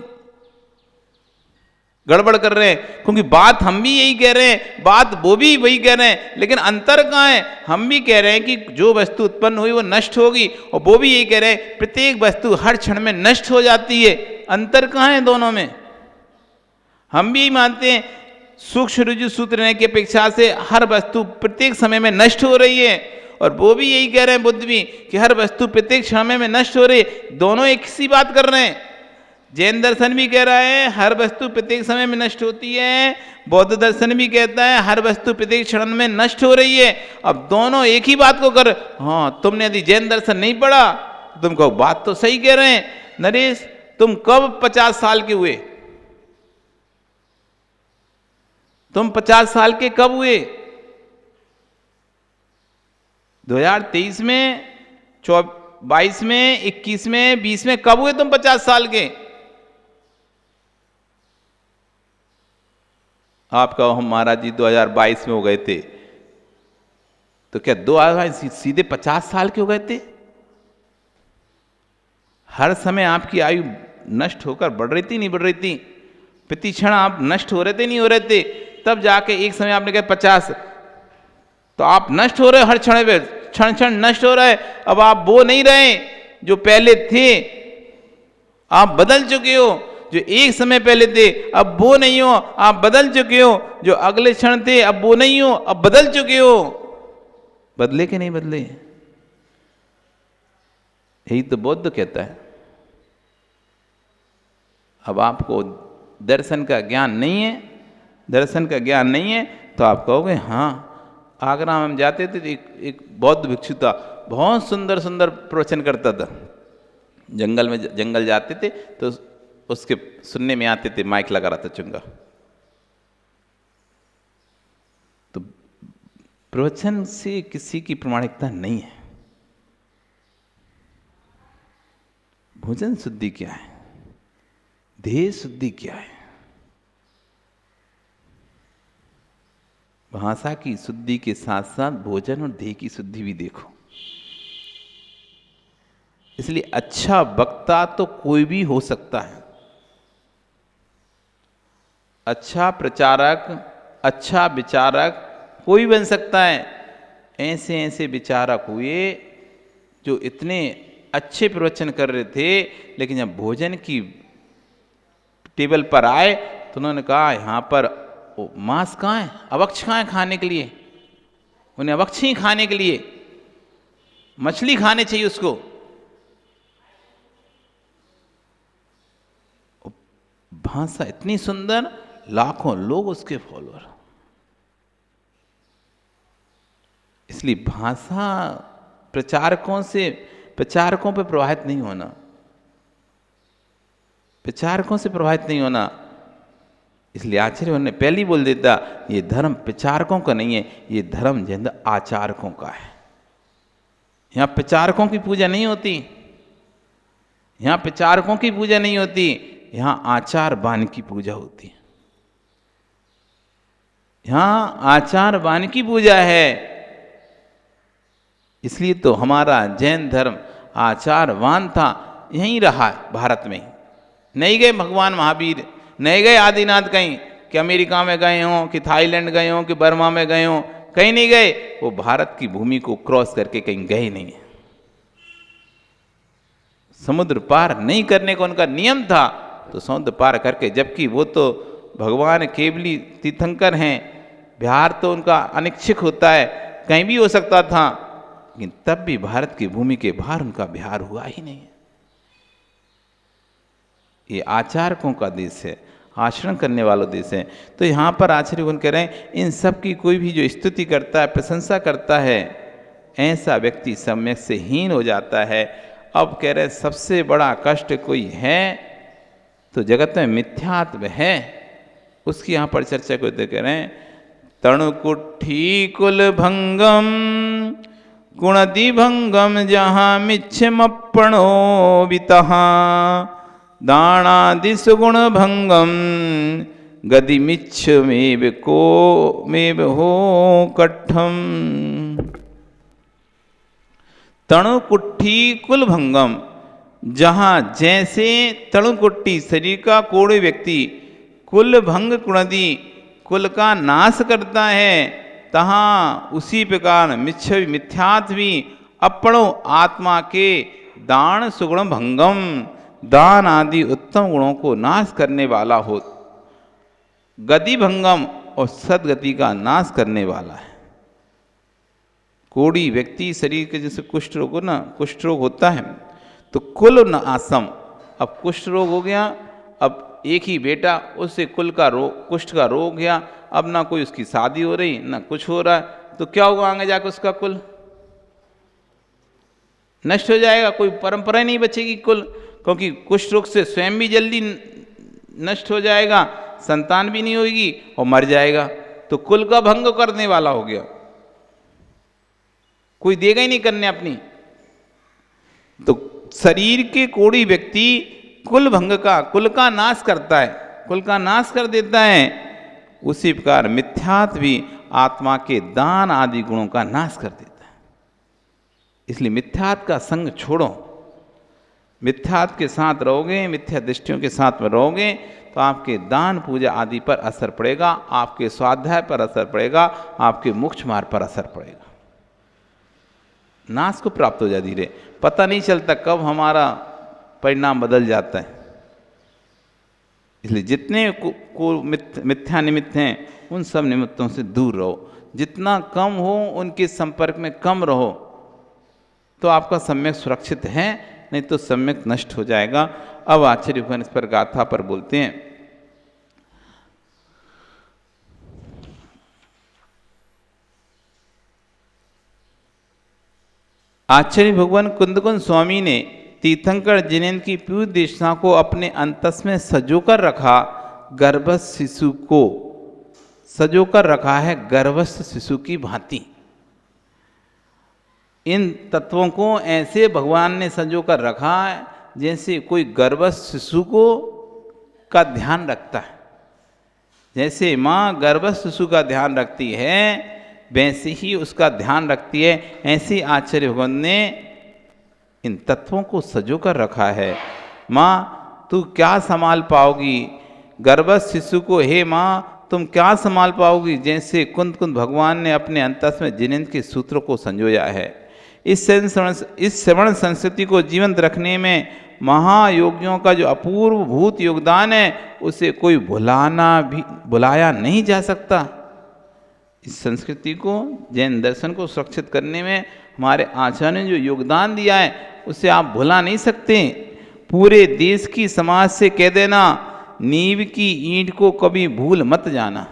गड़बड़ कर रहे हैं। क्योंकि बात हम भी यही कह रहे हैं, बात वो भी वही कह रहे हैं, लेकिन अंतर कहाँ है? हम भी कह रहे हैं कि जो वस्तु उत्पन्न हुई वो नष्ट होगी, और वो भी यही कह रहे हैं प्रत्येक वस्तु हर क्षण में नष्ट हो जाती है। अंतर कहाँ है दोनों में? हम भी यही मानते हैं सूक्ष्म ऋजु सूत्र रहने की अपेक्षा से हर वस्तु प्रत्येक समय में नष्ट हो रही है, और वो भी यही कह रहे हैं बुद्ध भी कि हर वस्तु प्रत्येक समय में नष्ट हो रही है। दोनों एक सी बात कर रहे हैं। जैन दर्शन भी कह रहा है हर वस्तु प्रत्येक समय में नष्ट होती है, बौद्ध दर्शन भी कहता है हर वस्तु प्रत्येक क्षण में नष्ट हो रही है। अब दोनों एक ही बात को कर, हाँ तुमने यदि जैन दर्शन नहीं पढ़ा तुम कहो बात तो सही कह रहे हैं। नरेश तुम कब 50 साल के हुए? तुम 50 साल के कब हुए? 2023 में, 22 में, 21 में, 20 में, कब हुए तुम 50 साल के? आप कहो हम महाराज जी 2022 में हो गए थे, तो क्या 2022 सीधे 50 साल के हो गए थे? हर समय आपकी आयु नष्ट होकर बढ़ रही थी, नहीं बढ़ रही थी? प्रति क्षण आप नष्ट हो रहे थे, नहीं हो रहे थे? तब जाके एक समय आपने कहा 50, तो आप नष्ट हो रहे, हर क्षण पे क्षण क्षण नष्ट हो रहा है। अब आप वो नहीं रहे जो पहले थे, आप बदल चुके हो। जो एक समय पहले थे अब वो नहीं हो, आप बदल चुके हो। जो अगले क्षण थे अब वो नहीं हो, अब बदल चुके हो। बदले कि नहीं बदले? यही तो बौद्ध कहता है। अब आपको दर्शन का ज्ञान नहीं है, दर्शन का ज्ञान नहीं है, तो आप कहोगे हाँ। आगरा में हम जाते थे, एक बौद्ध भिक्षु था, बहुत सुंदर सुंदर प्रवचन करता था। जंगल जाते थे तो उसके सुनने में आते थे, माइक लगा रहा था चुंगा। तो प्रवचन से किसी की प्रामाणिकता नहीं है। भोजन शुद्धि क्या है? देह शुद्धि क्या है? भाषा की शुद्धि के साथ साथ भोजन और देह की शुद्धि भी देखो। इसलिए अच्छा वक्ता तो कोई भी हो सकता है, अच्छा प्रचारक, अच्छा विचारक कोई बन सकता है। ऐसे ऐसे विचारक हुए जो इतने अच्छे प्रवचन कर रहे थे, लेकिन जब भोजन की टेबल पर आए तो उन्होंने कहा यहाँ पर मांस कहाँ है, अवक्ष कहाँ है खाने के लिए। उन्हें अवक्ष ही खाने के लिए, मछली खाने चाहिए उसको। भाषा इतनी सुंदर, लाखों लोग उसके फॉलोअर। इसलिए भाषा प्रचारकों पर प्रभावित नहीं होना, प्रचारकों से प्रभावित नहीं होना। इसलिए आचार्य उन्होंने पहले ही बोल देता, ये धर्म प्रचारकों का नहीं है, ये धर्म जिंद आचारकों का है। यहाँ प्रचारकों की पूजा नहीं होती, यहाँ प्रचारकों की पूजा नहीं होती, यहाँ आचारवान की पूजा होती है। यहाँ आचारवान की पूजा है। इसलिए तो हमारा जैन धर्म आचारवान था, यहीं रहा भारत में। नहीं गए भगवान महावीर, नहीं गए आदिनाथ कहीं कि अमेरिका में गए हों, कि थाईलैंड गए हों, कि बर्मा में गए हों, कहीं नहीं गए। वो भारत की भूमि को क्रॉस करके कहीं गए नहीं है। समुद्र पार नहीं करने का उनका नियम था, तो समुद्र पार करके, जबकि वो तो भगवान केवली तीर्थंकर हैं, बिहार तो उनका अनिच्छिक होता है, कहीं भी हो सकता था, लेकिन तब भी भारत की भूमि के बाहर उनका बिहार हुआ ही नहीं है। ये आचारकों का देश है, आचरण करने वालों देश है। तो यहाँ पर आचार्य कह रहे हैं, इन सब की कोई भी जो स्तुति करता है, प्रशंसा करता है, ऐसा व्यक्ति सम्यक से हीन हो जाता है। अब कह रहे हैं सबसे बड़ा कष्ट कोई है तो जगत में मिथ्यात्व है, उसकी यहाँ पर चर्चा करते कह रहे हैं, तणुकुट्ठी कुल भंगम गुणदि भंगम जहाँ मिच्छमपणो वितहा दाणादि सुगुण भंगम गति मिच्छ मेव को मेव हो कट्ठम। तणुकुट्ठी कुल भंगम, जहाँ जैसे तणुकुट्टी शरीर का कोड़े व्यक्ति कुल भंग कुणदी कुल का नाश करता है, तहाँ उसी प्रकार मिथ्यात्वी अपणो आत्मा के दान सुगुण भंगम, दान आदि उत्तम गुणों को नाश करने वाला हो, गति भंगम और सदगति का नाश करने वाला है। कोड़ी व्यक्ति शरीर के जैसे कुष्ठ रोग हो ना, कुष्ठ रोग होता है तो कुल न आसम, अब कुष्ठ रोग हो गया, अब एक ही बेटा, उससे कुल का रोग, कुष्ठ का रोग गया, अब ना कोई उसकी शादी हो रही ना कुछ हो रहा है, तो क्या होगा आगे जाकर, उसका कुल नष्ट हो जाएगा, कोई परंपरा नहीं बचेगी कुल, क्योंकि कुष्ठ रोग से स्वयं भी जल्दी नष्ट हो जाएगा, संतान भी नहीं होगी और मर जाएगा, तो कुल का भंग करने वाला हो गया, कोई देगा ही नहीं करने अपनी। तो शरीर के कोड़ी व्यक्ति कुल भंग का, कुल का नाश करता है, कुल का नाश कर देता है, उसी प्रकार मिथ्यात्व भी आत्मा के दान आदि गुणों का नाश कर देता है। इसलिए मिथ्यात्व का संग छोड़ो, मिथ्यात्व के साथ रहोगे, मिथ्या दृष्टियों के साथ में रहोगे तो आपके दान पूजा आदि पर असर पड़ेगा, आपके स्वाध्याय पर असर पड़ेगा, आपके मोक्ष मार्ग पर असर पड़ेगा, नाश को प्राप्त हो जाए धीरे, पता नहीं चलता कब हमारा परिणाम बदल जाता है। इसलिए जितने को मिथ्या निमित्त हैं उन सब निमित्तों से दूर रहो, जितना कम हो उनके संपर्क में कम रहो, तो आपका सम्यक सुरक्षित है, नहीं तो सम्यक नष्ट हो जाएगा। अब आचार्य भगवान इस पर गाथा पर बोलते हैं, आचार्य भगवान कुंदकुंद स्वामी ने तीर्थंकर जिनेन्द्र की पीयूष देशना को अपने अंतस में सजोकर रखा, गर्भस्थ शिशु को सजोकर रखा है गर्भस्थ शिशु की भांति। इन तत्वों को ऐसे भगवान ने सजोकर रखा है जैसे कोई गर्भस्थ शिशु को का ध्यान रखता है। जैसे माँ गर्भस्थ शिशु का ध्यान रखती है, वैसे ही उसका ध्यान रखती है, ऐसे आचार्य भगवान ने इन तत्वों को सजो कर रखा है। माँ तू क्या संभाल पाओगी गर्भस्थ शिशु को, हे माँ तुम क्या संभाल पाओगी। जैसे कुंद कुंद भगवान ने अपने अंतस में जिनेन्द्र के सूत्रों को संजोया है। इस श्रवण संस्कृति को जीवंत रखने में महायोगियों का जो अपूर्व भूत योगदान है, उसे कोई भुलाया नहीं जा सकता। इस संस्कृति को, जैन दर्शन को सुरक्षित करने में हमारे आचार्यों ने जो योगदान दिया है, उसे आप भुला नहीं सकते। पूरे देश की समाज से कह देना, नींव की ईंट को कभी भूल मत जाना।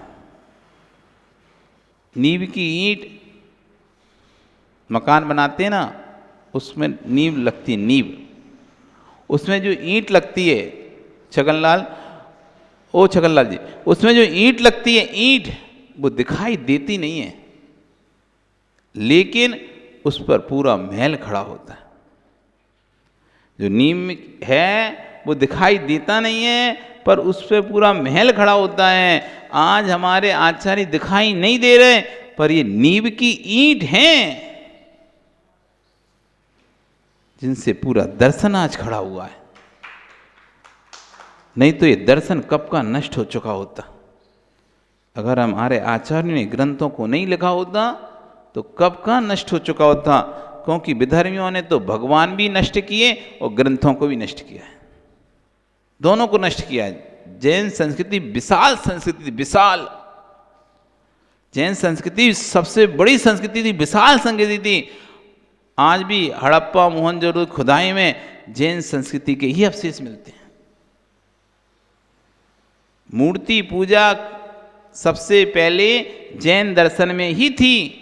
नींव की ईंट, मकान बनाते हैं ना, उसमें नींव लगती है, नींव, उसमें जो ईंट लगती है, छगनलाल जी, उसमें जो ईंट लगती है, ईंट वो दिखाई देती नहीं है, लेकिन उस पर पूरा महल खड़ा होता है। जो नींव है वो दिखाई देता नहीं है, पर उस पर पूरा महल खड़ा होता है। आज हमारे आचार्य दिखाई नहीं दे रहे, पर ये नींव की ईंट हैं, जिनसे पूरा दर्शन आज खड़ा हुआ है। नहीं तो ये दर्शन कब का नष्ट हो चुका होता। अगर हमारे आचार्य ने ग्रंथों को नहीं लिखा होता तो कब का नष्ट हो चुका होता। क्योंकि विधर्मियों ने तो भगवान भी नष्ट किए और ग्रंथों को भी नष्ट किया है, दोनों को नष्ट किया है। जैन संस्कृति विशाल संस्कृति, विशाल जैन संस्कृति सबसे बड़ी संस्कृति थी, विशाल संस्कृति थी। आज भी हड़प्पा मोहनजोदड़ो खुदाई में जैन संस्कृति के ही अवशेष मिलते हैं। मूर्ति पूजा सबसे पहले जैन दर्शन में ही थी।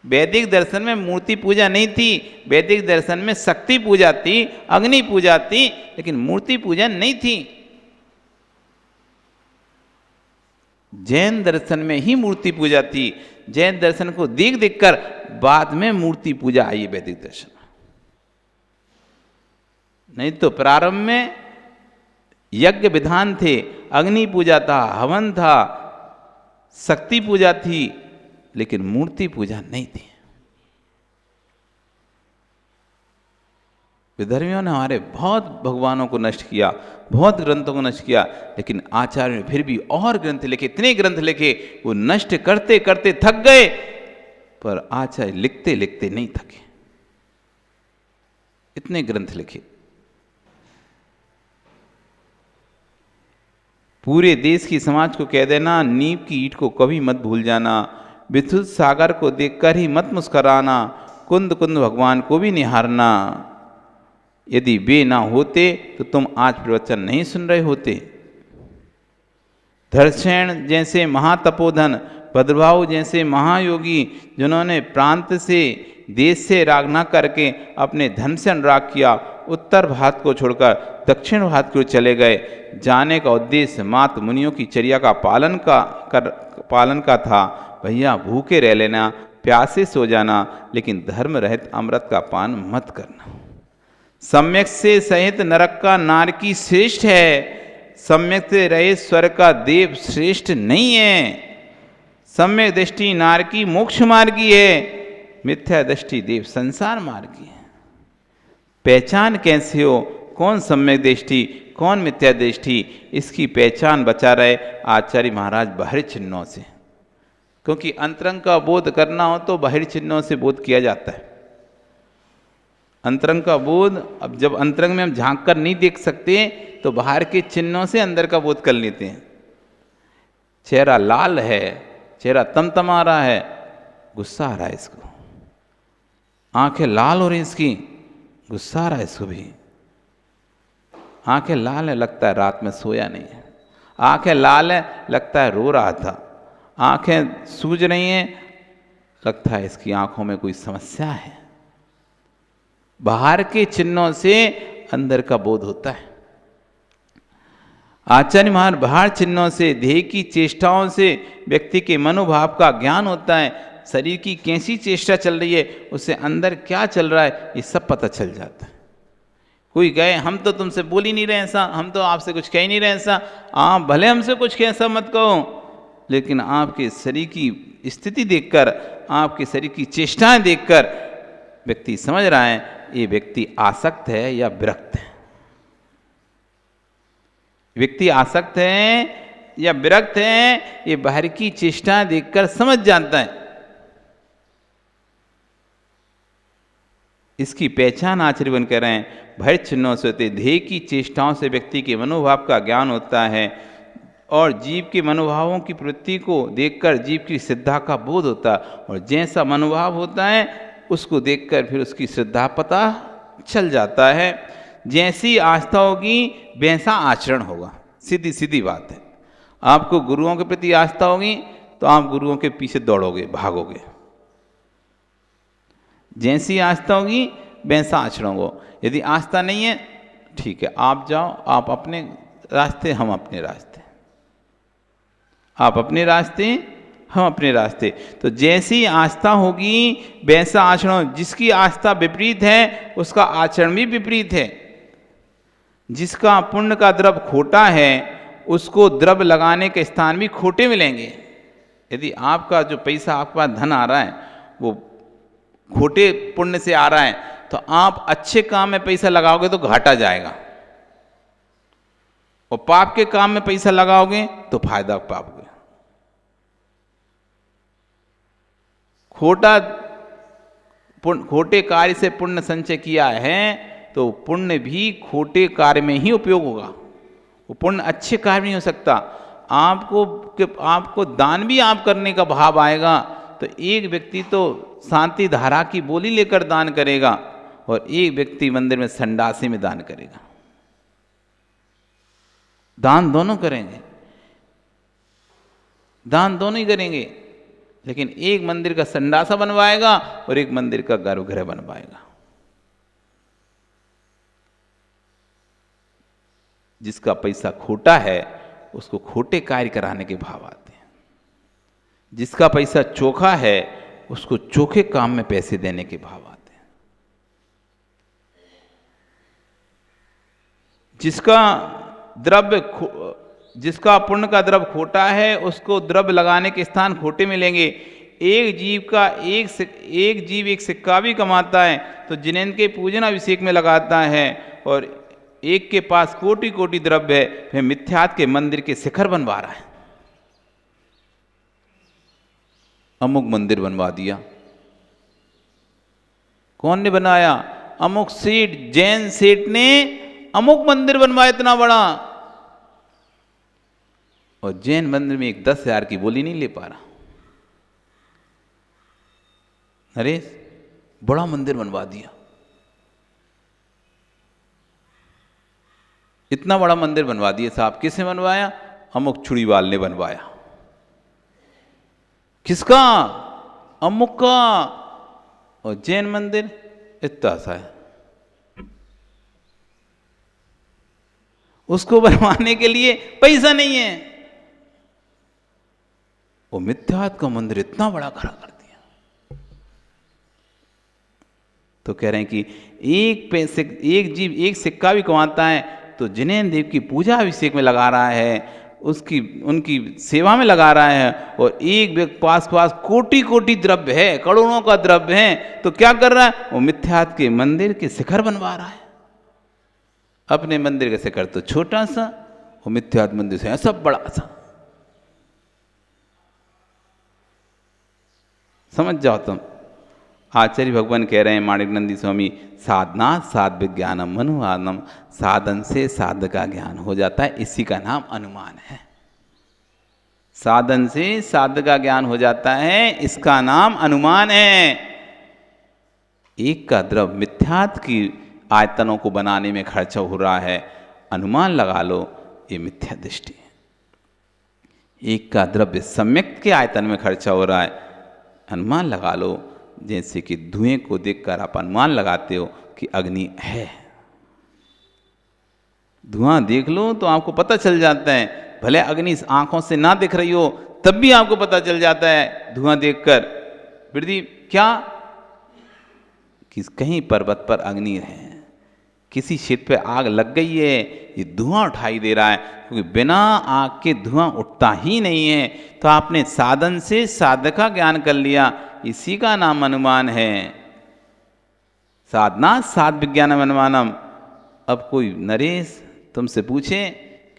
वैदिक दर्शन में मूर्ति पूजा नहीं थी। वैदिक दर्शन में शक्ति पूजा थी, अग्नि पूजा थी, लेकिन मूर्ति पूजा नहीं थी। जैन दर्शन में ही मूर्ति पूजा थी। जैन दर्शन को देख देख कर बाद में मूर्ति पूजा आई वैदिक दर्शन। नहीं तो प्रारंभ में यज्ञ विधान थे, अग्नि पूजा था, हवन था, शक्ति पूजा थी, लेकिन मूर्ति पूजा नहीं थी। विधर्मियों ने हमारे बहुत भगवानों को नष्ट किया, बहुत ग्रंथों को नष्ट किया, लेकिन आचार्य ने फिर भी और ग्रंथ लिखे, इतने ग्रंथ लिखे, वो नष्ट करते करते थक गए, पर आचार्य लिखते लिखते नहीं थके। इतने ग्रंथ लिखे। पूरे देश की समाज को कह देना, नींव की ईंट को कभी मत भूल जाना। विद्युत सागर को देखकर ही मत मुस्कराना। कुंद कुंद भगवान को भी निहारना। यदि वे ना होते तो तुम आज प्रवचन नहीं सुन रहे होते। धर्षण जैसे महातपोधन, भद्रभाव जैसे महायोगी, जिन्होंने प्रांत से, देश से राग न करके अपने धन से अनुराग किया, उत्तर भारत को छोड़कर दक्षिण भारत की ओर चले गए। जाने का उद्देश्य मात मुनियों की चर्या का पालन का था। भैया भूखे रह लेना, प्यासे सो जाना, लेकिन धर्म रहित अमृत का पान मत करना। सम्यक से सहित नरक का नारकी श्रेष्ठ है, सम्यक से रहित स्वर्ग का देव श्रेष्ठ नहीं है। सम्यक दृष्टि नारकी मोक्ष मार्गी है, मिथ्या दृष्टि देव संसार मार्गी है। पहचान कैसे हो, कौन सम्यक दृष्टि, कौन मिथ्या दृष्टि, इसकी पहचान बचा रहे आचार्य महाराज बाहरी चिन्हों से। क्योंकि अंतरंग का बोध करना हो तो बाहरी चिन्हों से बोध किया जाता है। अंतरंग का बोध, अब जब अंतरंग में हम झांक कर नहीं देख सकते तो बाहर के चिन्हों से अंदर का बोध कर लेते हैं। चेहरा लाल है, चेहरा तमतमा रहा है, गुस्सा आ रहा है इसको। आंखें लाल हो रही इसकी, गुस्सा आ रहा है इसको भी। आंखें लाल है, लगता है रात में सोया नहीं है। आंखें लाल है, लगता है रो रहा था। आंखें सूज रही हैं, लगता है इसकी आंखों में कोई समस्या है। बाहर के चिन्हों से अंदर का बोध होता है। आचार्य महाराज बाहर चिन्हों से, देह की चेष्टाओं से व्यक्ति के मनोभाव का ज्ञान होता है। शरीर की कैसी चेष्टा चल रही है, उससे अंदर क्या चल रहा है, ये सब पता चल जाता है। कोई गए, हम तो तुमसे बोल ही नहीं रहे ऐसा, हम तो आपसे कुछ कह ही नहीं रहे ऐसा, आप भले हमसे कुछ ऐसा मत कहो, लेकिन आपके शरीर की स्थिति देखकर, आपके शरीर की चेष्टाएं देखकर व्यक्ति समझ रहा है ये व्यक्ति आसक्त है या विरक्त है। व्यक्ति आसक्त है या विरक्त है, ये बाहर की चेष्टाएं देखकर समझ जाता है। इसकी पहचान आचार्य बन कर रहे हैं। भय चिन्हों से होते ध्येय की चेष्टाओं से व्यक्ति के मनोभाव का ज्ञान होता है और जीव के मनोभावों की प्रवृत्ति को देखकर जीव की श्रद्धा का बोध होता है, और जैसा मनोभाव होता है उसको देखकर फिर उसकी श्रद्धा पता चल जाता है। जैसी आस्था होगी वैसा आचरण होगा। सीधी सीधी बात है। आपको गुरुओं के प्रति आस्था होगी तो आप गुरुओं के पीछे दौड़ोगे, भागोगे। जैसी आस्था होगी वैसा आचरण हो। यदि आस्था नहीं है, ठीक है, आप जाओ, आप अपने रास्ते, हम अपने रास्ते, आप अपने रास्ते, हम अपने रास्ते। तो जैसी आस्था होगी वैसा आचरण। जिसकी आस्था विपरीत है उसका आचरण भी विपरीत है। जिसका पुण्य का द्रव्य खोटा है उसको द्रव्य लगाने के स्थान भी खोटे मिलेंगे। यदि आपका जो पैसा, आपके पास धन आ रहा है वो खोटे पुण्य से आ रहा है, तो आप अच्छे काम में पैसा लगाओगे तो घाटा जाएगा, और पाप के काम में पैसा लगाओगे तो फायदा पाओगे। खोटे कार्य से पुण्य संचय किया है तो पुण्य भी खोटे कार्य में ही उपयोग होगा। वो पुण्य अच्छे कार्य नहीं हो सकता। आपको दान भी आप करने का भाव आएगा तो एक व्यक्ति तो शांति धारा की बोली लेकर दान करेगा और एक व्यक्ति मंदिर में संडासी में दान करेगा। दान दोनों करेंगे, दान दोनों ही करेंगे, लेकिन एक मंदिर का संडासा बनवाएगा और एक मंदिर का गर्भगृह बनवाएगा। जिसका पैसा खोटा है उसको खोटे कार्य कराने के भाव आते हैं। जिसका पैसा चोखा है उसको चोखे काम में पैसे देने के भाव आते हैं। जिसका पुण्य का द्रव्य खोटा है उसको द्रव्य लगाने के स्थान खोटे मिलेंगे। एक जीव एक सिक्का भी कमाता है तो जिनेंद्र के पूजन अभिषेक में लगाता है, और एक के पास कोटि कोटि द्रव्य है, फिर मिथ्यात के मंदिर के शिखर बनवा रहा है। अमुक मंदिर बनवा दिया। कौन ने बनाया? अमुक सेठ, जैन सेठ ने अमुक मंदिर बनवाया इतना बड़ा, और जैन मंदिर में एक 10,000 की बोली नहीं ले पा रहा। अरे बड़ा मंदिर बनवा दिया। इतना बड़ा मंदिर बनवा दिया साहब। किसने बनवाया? अमुक छुड़ीवाल ने बनवाया। किसका? अमुक का। और जैन मंदिर इतना सा है। उसको बनवाने के लिए पैसा नहीं है। वो मिथ्यात का मंदिर इतना बड़ा खड़ा कर दिया। तो कह रहे हैं कि एक जीव एक सिक्का भी कमाता है तो जिनेंद्र देव की पूजा अभिषेक में लगा रहा है, उनकी सेवा में लगा रहा है, और एक व्यक्ति पास कोटि कोटि द्रव्य है, करोड़ों का द्रव्य है, तो क्या कर रहा है? वो मिथ्यात के मंदिर के शिखर बनवा रहा है। अपने मंदिर का शिखर तो छोटा सा, वो मिथ्यात मंदिर से ऐसा बड़ा सा। समझ जाओ तुम। आचार्य भगवान कह रहे हैं माणिकनंदी स्वामी, साधना साध विज्ञानम अनुमानम, साधन से साध का ज्ञान हो जाता है, इसी का नाम अनुमान है। साधन से साध का ज्ञान हो जाता है, इसका नाम अनुमान है। एक का द्रव्य मिथ्यात की आयतनों को बनाने में खर्चा हो रहा है, अनुमान लगा लो ये मिथ्या दृष्टि है। एक का द्रव्य सम्यक के आयतन में खर्चा हो रहा है, अनुमान लगा लो। जैसे कि धुएं को देखकर आप अनुमान लगाते हो कि अग्नि है। धुआं देख लो तो आपको पता चल जाता है, भले अग्नि आंखों से ना दिख रही हो तब भी आपको पता चल जाता है धुआं देखकर। वृद्धि क्या कि कहीं पर्वत पर अग्नि है, किसी क्षेत्र पे आग लग गई है, ये धुआं उठाई दे रहा है, क्योंकि बिना आग के धुआं उठता ही नहीं है। तो आपने साधन से साधक का ज्ञान कर लिया, इसी का नाम अनुमान है। साधना साध विज्ञानम अनुमानम। अब कोई नरेश तुमसे पूछे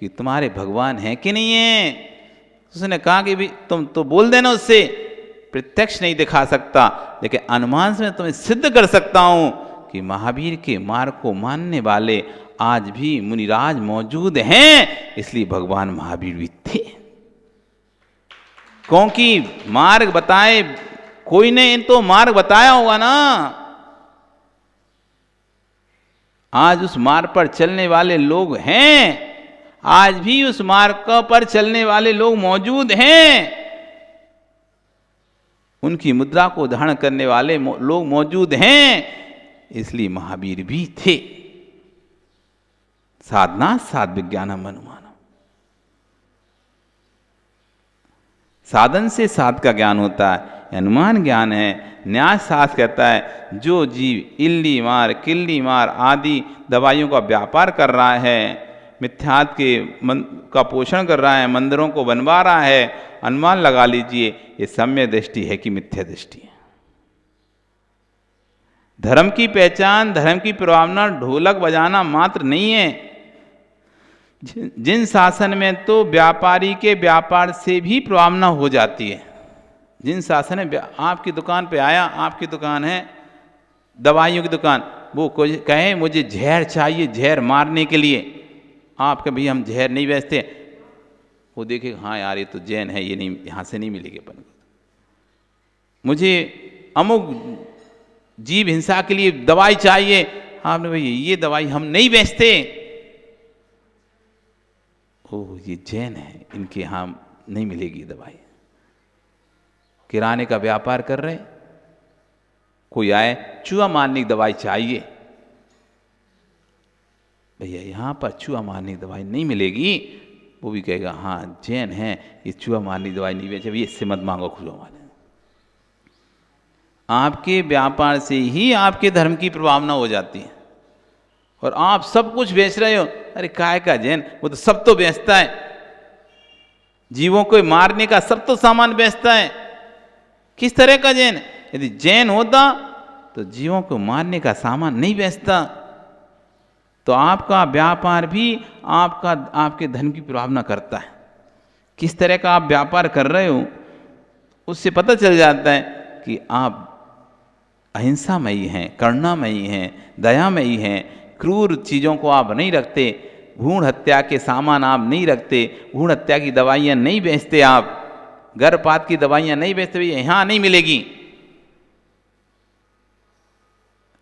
कि तुम्हारे भगवान हैं कि नहीं है। उसने कहा कि भी तुम तो बोल देना, उससे प्रत्यक्ष नहीं दिखा सकता, लेकिन अनुमान से मैं तुम्हें सिद्ध कर सकता हूं कि महावीर के मार्ग को मानने वाले आज भी मुनिराज मौजूद हैं, इसलिए भगवान महावीर भी थे। क्योंकि मार्ग बताए कोई ने तो मार्ग बताया होगा ना। आज उस मार्ग पर चलने वाले लोग हैं, आज भी उस मार्ग पर चलने वाले लोग मौजूद हैं, उनकी मुद्रा को धारण करने वाले लोग मौजूद हैं, इसलिए महावीर भी थे। साधना साध विज्ञानम अनुमानम, साधन से साध का ज्ञान होता है, अनुमान ज्ञान है। न्याय शास्त्र कहता है जो जीव इल्ली मार किल्ली मार आदि दवाइयों का व्यापार कर रहा है, मिथ्यात्व का पोषण कर रहा है, मंदिरों को बनवा रहा है, अनुमान लगा लीजिए ये सम्यक दृष्टि है कि मिथ्या दृष्टि है। धर्म की पहचान, धर्म की प्रभावना ढोलक बजाना मात्र नहीं है। जिन शासन में तो व्यापारी के व्यापार से भी प्रभावना हो जाती है, जिन शासन में आपकी दुकान पे आया, आपकी दुकान है दवाइयों की दुकान, वो कहे मुझे जहर चाहिए जहर मारने के लिए, आप कहे भैया हम जहर नहीं बेचते, वो देखे हाँ यार ये तो जैन है, ये नहीं, यहाँ से नहीं मिलेगी अपन को, मुझे अमुक जीव हिंसा के लिए दवाई चाहिए, आपने भैया ये दवाई हम नहीं बेचते, ओह ये जैन है इनके यहाँ नहीं मिलेगी दवाई। किराने का व्यापार कर रहे, कोई आए चूहा मारने की दवाई चाहिए, भैया यहाँ पर चूहा मारने की दवाई नहीं मिलेगी, वो भी कहेगा हाँ जैन है ये चूहा मारने की दवाई नहीं बेचे, भैया इससे मत मांगो चूहा मारने। आपके व्यापार से ही आपके धर्म की प्रभावना हो जाती है, और आप सब कुछ बेच रहे हो, अरे काय का जैन, वो तो सब तो बेचता है, जीवों को मारने का सब तो सामान बेचता है, किस तरह का जैन? यदि जैन होता तो जीवों को मारने का सामान नहीं बेचता। तो आपका व्यापार भी आपके धन की प्रभावना करता है। किस तरह का आप व्यापार कर रहे हो उससे पता चल जाता है कि आप अहिंसामयी हैं, करुणामयी हैं, दयामयी हैं, क्रूर चीज़ों को आप नहीं रखते, भ्रूण हत्या के सामान आप नहीं रखते, भ्रूण हत्या की दवाइयाँ नहीं बेचते, आप गर्भपात की दवाइयाँ नहीं बेचते, यहाँ नहीं मिलेगी।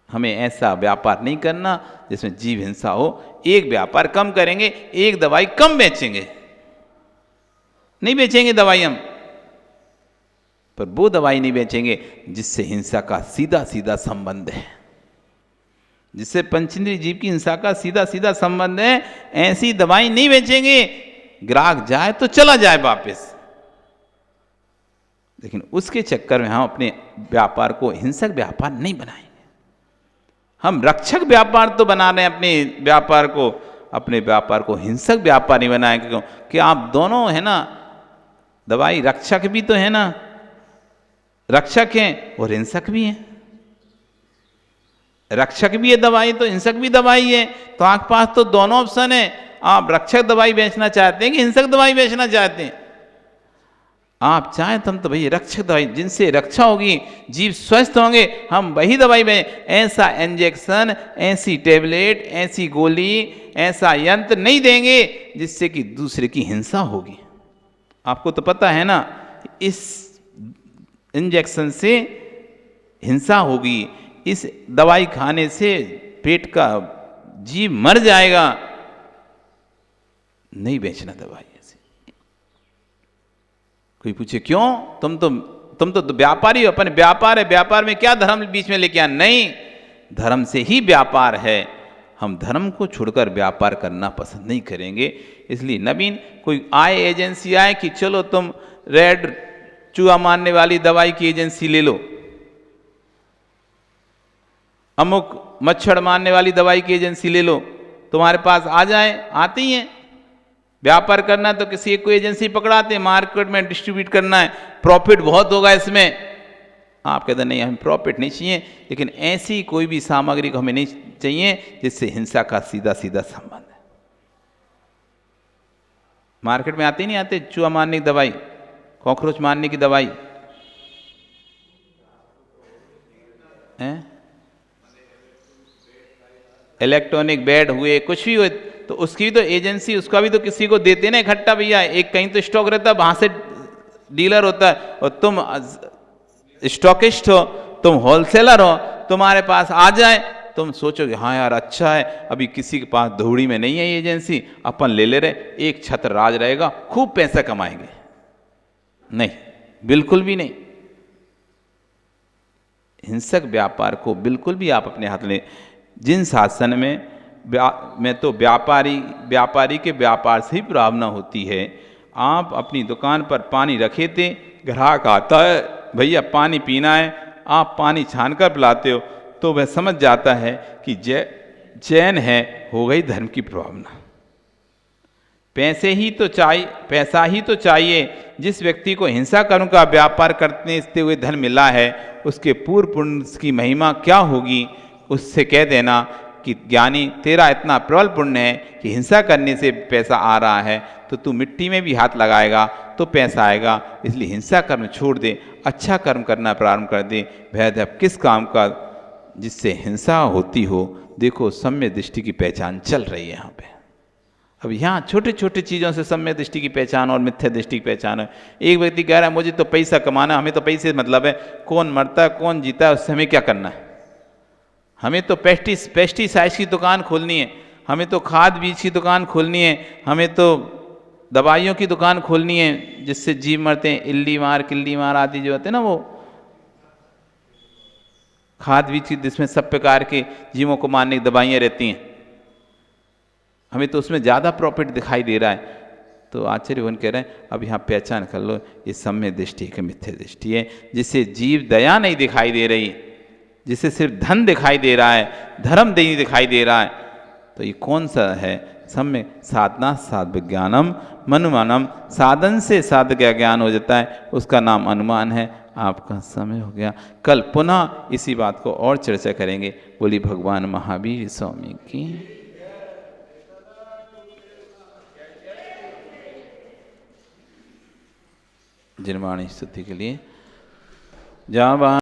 हमें ऐसा व्यापार नहीं करना जिसमें जीव हिंसा हो। एक व्यापार कम करेंगे, एक दवाई कम बेचेंगे, नहीं बेचेंगे दवाई हम, पर वो दवाई नहीं बेचेंगे जिससे हिंसा का सीधा सीधा संबंध है, जिससे पंचेंद्रिय जीव की हिंसा का सीधा सीधा संबंध है, ऐसी दवाई नहीं बेचेंगे। ग्राहक जाए तो चला जाए वापस, लेकिन उसके चक्कर में हम अपने व्यापार को हिंसक व्यापार नहीं बनाएंगे। हम रक्षक व्यापार तो बना रहे हैं अपने व्यापार को हिंसक व्यापार नहीं बनाएंगे। क्यों कि आप दोनों है ना, दवाई रक्षक भी तो है ना, रक्षक हैं और हिंसक भी हैं। रक्षक भी है दवाई तो हिंसक भी दवाई है, तो आपके पास तो दोनों ऑप्शन है। आप रक्षक दवाई बेचना चाहते हैं कि हिंसक दवाई बेचना चाहते हैं? आप चाहें तो हम तो भाई रक्षक दवाई, जिनसे रक्षा होगी, जीव स्वस्थ होंगे, हम वही दवाई में ऐसा इंजेक्शन, ऐसी टेबलेट, ऐसी गोली, ऐसा यंत्र नहीं देंगे जिससे कि दूसरे की हिंसा होगी। आपको तो पता है ना, इस इंजेक्शन से हिंसा होगी, इस दवाई खाने से पेट का जीव मर जाएगा, नहीं बेचना दवाई। कोई पूछे क्यों, तुम तो व्यापारी हो, अपने व्यापार है, व्यापार में क्या धर्म बीच में लेके आना? नहीं, धर्म से ही व्यापार है। हम धर्म को छोड़कर व्यापार करना पसंद नहीं करेंगे। इसलिए नवीन कोई आए एजेंसी आए कि चलो तुम रेड चूहा मारने वाली दवाई की एजेंसी ले लो, अमुक मच्छर मारने वाली दवाई की एजेंसी ले लो, तुम्हारे पास आ जाए, आती हैं। व्यापार करना तो किसी एक को एजेंसी पकड़ाते हैं, मार्केट में डिस्ट्रीब्यूट करना है, प्रॉफिट बहुत होगा इसमें। आप कहते नहीं, हमें प्रॉफिट नहीं चाहिए, लेकिन ऐसी कोई भी सामग्री को हमें नहीं चाहिए जिससे हिंसा का सीधा सीधा संबंध है। मार्केट में आते ही नहीं आते, चूहा मारने की दवाई, कॉकरोच मारने की दवाई हैं, इलेक्ट्रॉनिक बेड हुए, कुछ भी हुए, तो उसकी भी तो एजेंसी, उसका भी तो किसी को देते ना इकट्ठा भैया। एक कहीं तो स्टॉक रहता है, वहां से डीलर होता है, और तुम स्टॉकिस्ट हो, तुम होलसेलर हो, तुम्हारे पास आ जाए, तुम सोचोगे हाँ यार अच्छा है, अभी किसी के पास धूड़ी में नहीं है ये एजेंसी, अपन ले ले रहे, एक छत्र राज रहेगा, खूब पैसा कमाएंगे। नहीं, बिल्कुल भी नहीं। हिंसक व्यापार को बिल्कुल भी आप अपने हाथ में, जिन शासन में तो व्यापारी के व्यापार से ही प्रावना होती है। आप अपनी दुकान पर पानी रखे थे, ग्राहक आता है, भैया पानी पीना है, आप पानी छान कर पिलाते हो, तो वह समझ जाता है कि चैन है, हो गई धर्म की प्रावना। पैसा ही तो चाहिए। जिस व्यक्ति को हिंसा कर्म का व्यापार करने से हुए धन मिला है, उसके पूर्व पुण्य की महिमा क्या होगी, उससे कह देना कि ज्ञानी तेरा इतना प्रबल पुण्य है कि हिंसा करने से पैसा आ रहा है, तो तू मिट्टी में भी हाथ लगाएगा तो पैसा आएगा, इसलिए हिंसा कर्म छोड़ दे, अच्छा कर्म करना प्रारंभ कर दे। भेद अब किस काम का जिससे हिंसा होती हो। देखो सम्य दृष्टि की पहचान चल रही है यहाँ पे। अब यहाँ छोटे छोटे चीज़ों से सम्य दृष्टि की पहचान और मिथ्या दृष्टि की पहचान है। एक व्यक्ति कह रहा है मुझे तो पैसा कमाना, हमें तो पैसे से मतलब है, कौन मरता है कौन जीता है उससे हमें क्या करना है, हमें तो पेस्टिसाइड्स की दुकान खोलनी है, हमें तो खाद बीज की दुकान खोलनी है, हमें तो दवाइयों की दुकान खोलनी है जिससे जीव मरते हैं, इल्ली मार किल्ली मार आदि जो होते हैं ना, वो खाद बीज की जिसमें सब प्रकार के जीवों को मारने की दवाइयाँ रहती हैं, हमें तो उसमें ज़्यादा प्रॉफिट दिखाई दे रहा है। तो आचार्य कह रहे हैं अब यहाँ पहचान कर लो, ये सम्य दृष्टि है, मिथ्या दृष्टि है, जिससे जीव दया नहीं दिखाई दे रही, जिससे सिर्फ धन दिखाई दे रहा है, धर्म नहीं दिखाई दे रहा है। तो ये कौन सा है सम्य? साधना साध विज्ञानम मनुमानम, साधन से साध का ज्ञान हो जाता है, उसका नाम अनुमान है। आपका समय हो गया, कल पुनः इसी बात को और चर्चा करेंगे। बोली भगवान महावीर स्वामी की। जिनवाणी स्तुति के लिए जहाँ